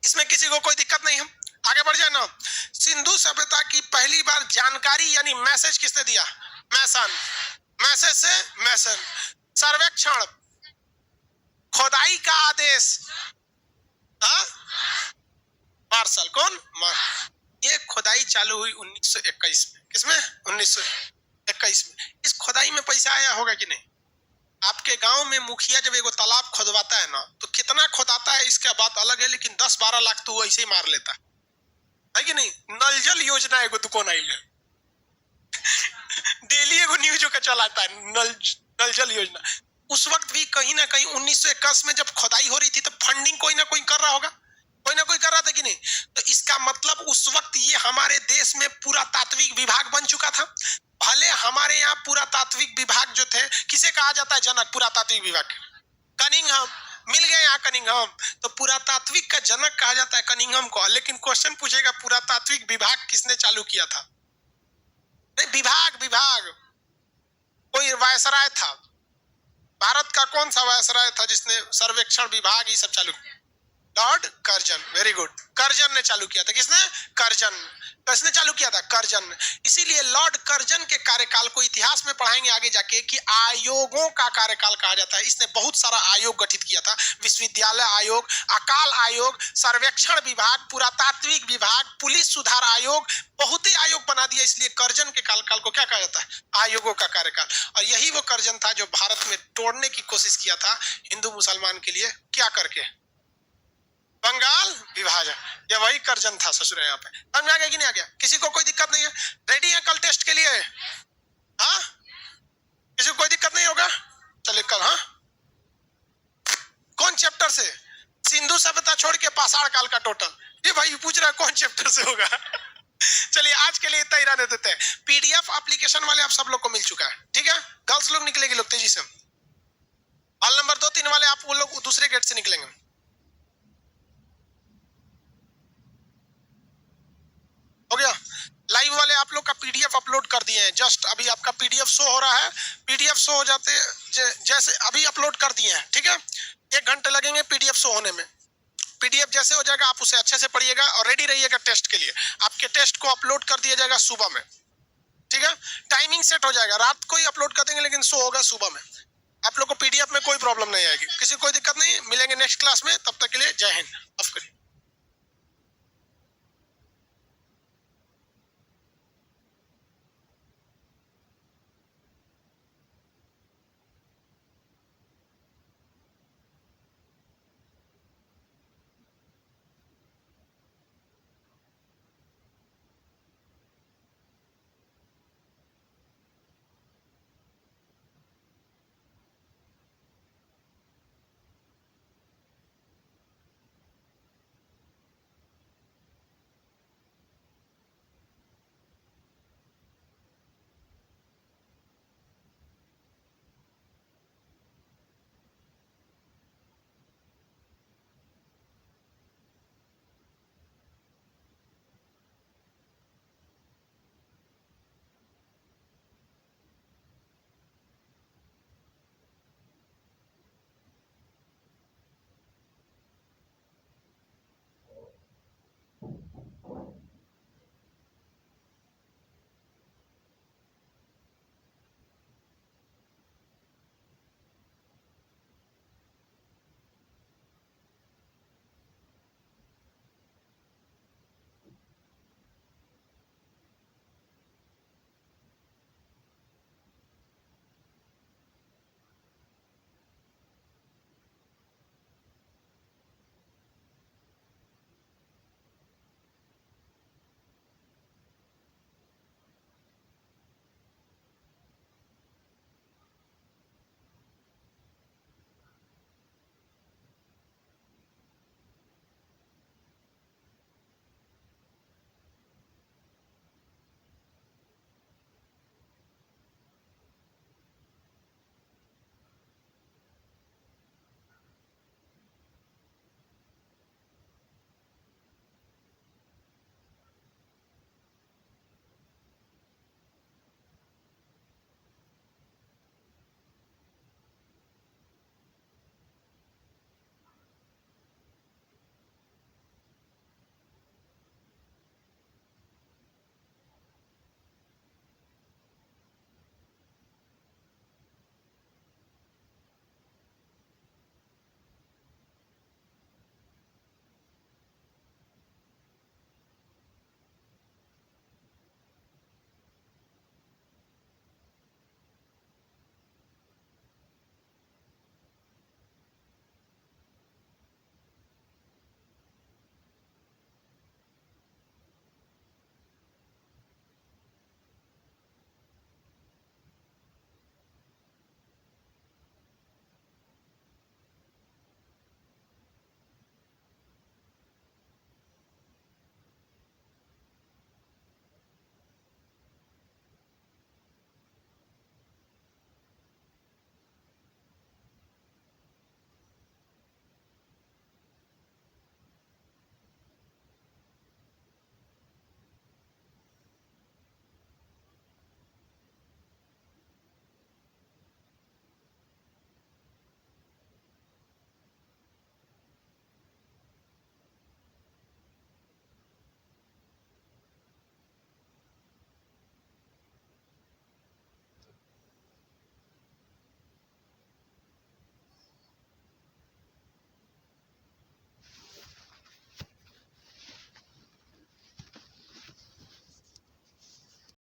Speaker 1: इसमें किसी को कोई दिक्कत नहीं, हम आगे बढ़ जाए ना। सिंधु सभ्यता की पहली बार जानकारी यानी मैसेज किसने दिया? मैसन। मैसेज से मैसन। सर्वेक्षण, खोदाई का आदेश, मार्शल कौन? ये खोदाई चालू हुई 1921 में। किसमें? 1921 में। इस खोदाई में पैसा आया होगा कि नहीं? आपके गांव में मुखिया जब एगो तालाब खोदवाता है ना, तो कितना खोदाता है इसका बात अलग है, लेकिन 10-12 लाख तो वो ऐसे ही मार लेता है कि नहीं? नल जल योजना एगो तो कौन आई है डेली एगो न्यूज का चलाता है, नल जल योजना। उस वक्त भी कहीं ना कहीं 1921 में जब खोदाई हो रही थी तो फंडिंग कोई ना कोई कर रहा होगा, कोई ना कोई कर रहा था कि नहीं? तो इसका मतलब उस वक्त ये हमारे देश में पुरातात्विक विभाग बन चुका था। भले हमारे यहाँ पुरातात्विक विभाग जो थे, किसे कहा जाता है जनक पुरातात्विक विभाग? कनिंघम। मिल गए यहाँ कनिंघम, तो पुरातात्विक का जनक कहा जाता है कनिंघम को। लेकिन क्वेश्चन पूछेगा पुरातात्विक विभाग किसने चालू किया था? नहीं, विभाग कोई वायसराय था। भारत का कौन सा वायसराय था जिसने सर्वेक्षण विभाग ये सब चालू किया? Lord Curzon. Very good, Curzon ने चालू किया था। किसने? कर्जन। किसने चालू किया था? कर्जन। इसीलिए लॉर्ड कर्जन के कार्यकाल को इतिहास में पढ़ाएंगे आगे जाके कि आयोगों का कार्यकाल कहा जाता है। इसने बहुत सारा आयोग गठित किया था, विश्वविद्यालय आयोग, अकाल आयोग, सर्वेक्षण विभाग, पुरातात्विक विभाग, पुलिस सुधार आयोग, बहुत ही आयोग बना दिया। इसलिए कर्जन के कार्यकाल को क्या कहा जाता है? आयोगों का कार्यकाल। और यही वो कर्जन था जो भारत में तोड़ने की कोशिश किया था हिंदू मुसलमान के लिए, क्या करके? बंगाल विभाजन। ये वही कर्जन था ससुर। यहाँ पे समझ में आ गया कि नहीं आ गया? किसी को कोई दिक्कत नहीं है? रेडी है कल टेस्ट के लिए? हाँ, किसी को कोई दिक्कत नहीं होगा? चलिए कल। हाँ, कौन चैप्टर से? सिंधु सभ्यता छोड़ के पाषाण काल का टोटल। ये भाई पूछ रहा है कौन चैप्टर से होगा चलिए आज के लिए इतना ही रहने देते हैं। पीडीएफ एप्लीकेशन वाले आप सब लोग को मिल चुका है, ठीक है? गर्ल्स लोग निकलेंगे लोग तेजी से। हॉल नंबर 2-3 वाले आप वो लोग दूसरे गेट से निकलेंगे। हो गया? लाइव वाले आप लोग का पीडीएफ अपलोड कर दिए हैं, जस्ट अभी आपका पीडीएफ शो हो रहा है। पीडीएफ शो हो जाते जैसे अभी अपलोड कर दिए हैं, ठीक है? 1 घंटे लगेंगे पीडीएफ शो होने में। पीडीएफ जैसे हो जाएगा आप उसे अच्छे से पढ़िएगा और रेडी रहिएगा टेस्ट के लिए। आपके टेस्ट को अपलोड कर दिया जाएगा सुबह में, ठीक है? टाइमिंग सेट हो जाएगा, रात को ही अपलोड कर देंगे लेकिन शो होगा सुबह में। आप लोग को पीडीएफ में कोई प्रॉब्लम नहीं आएगी, किसी को कोई दिक्कत नहीं। मिलेंगे नेक्स्ट क्लास में, तब तक के लिए जय हिंद।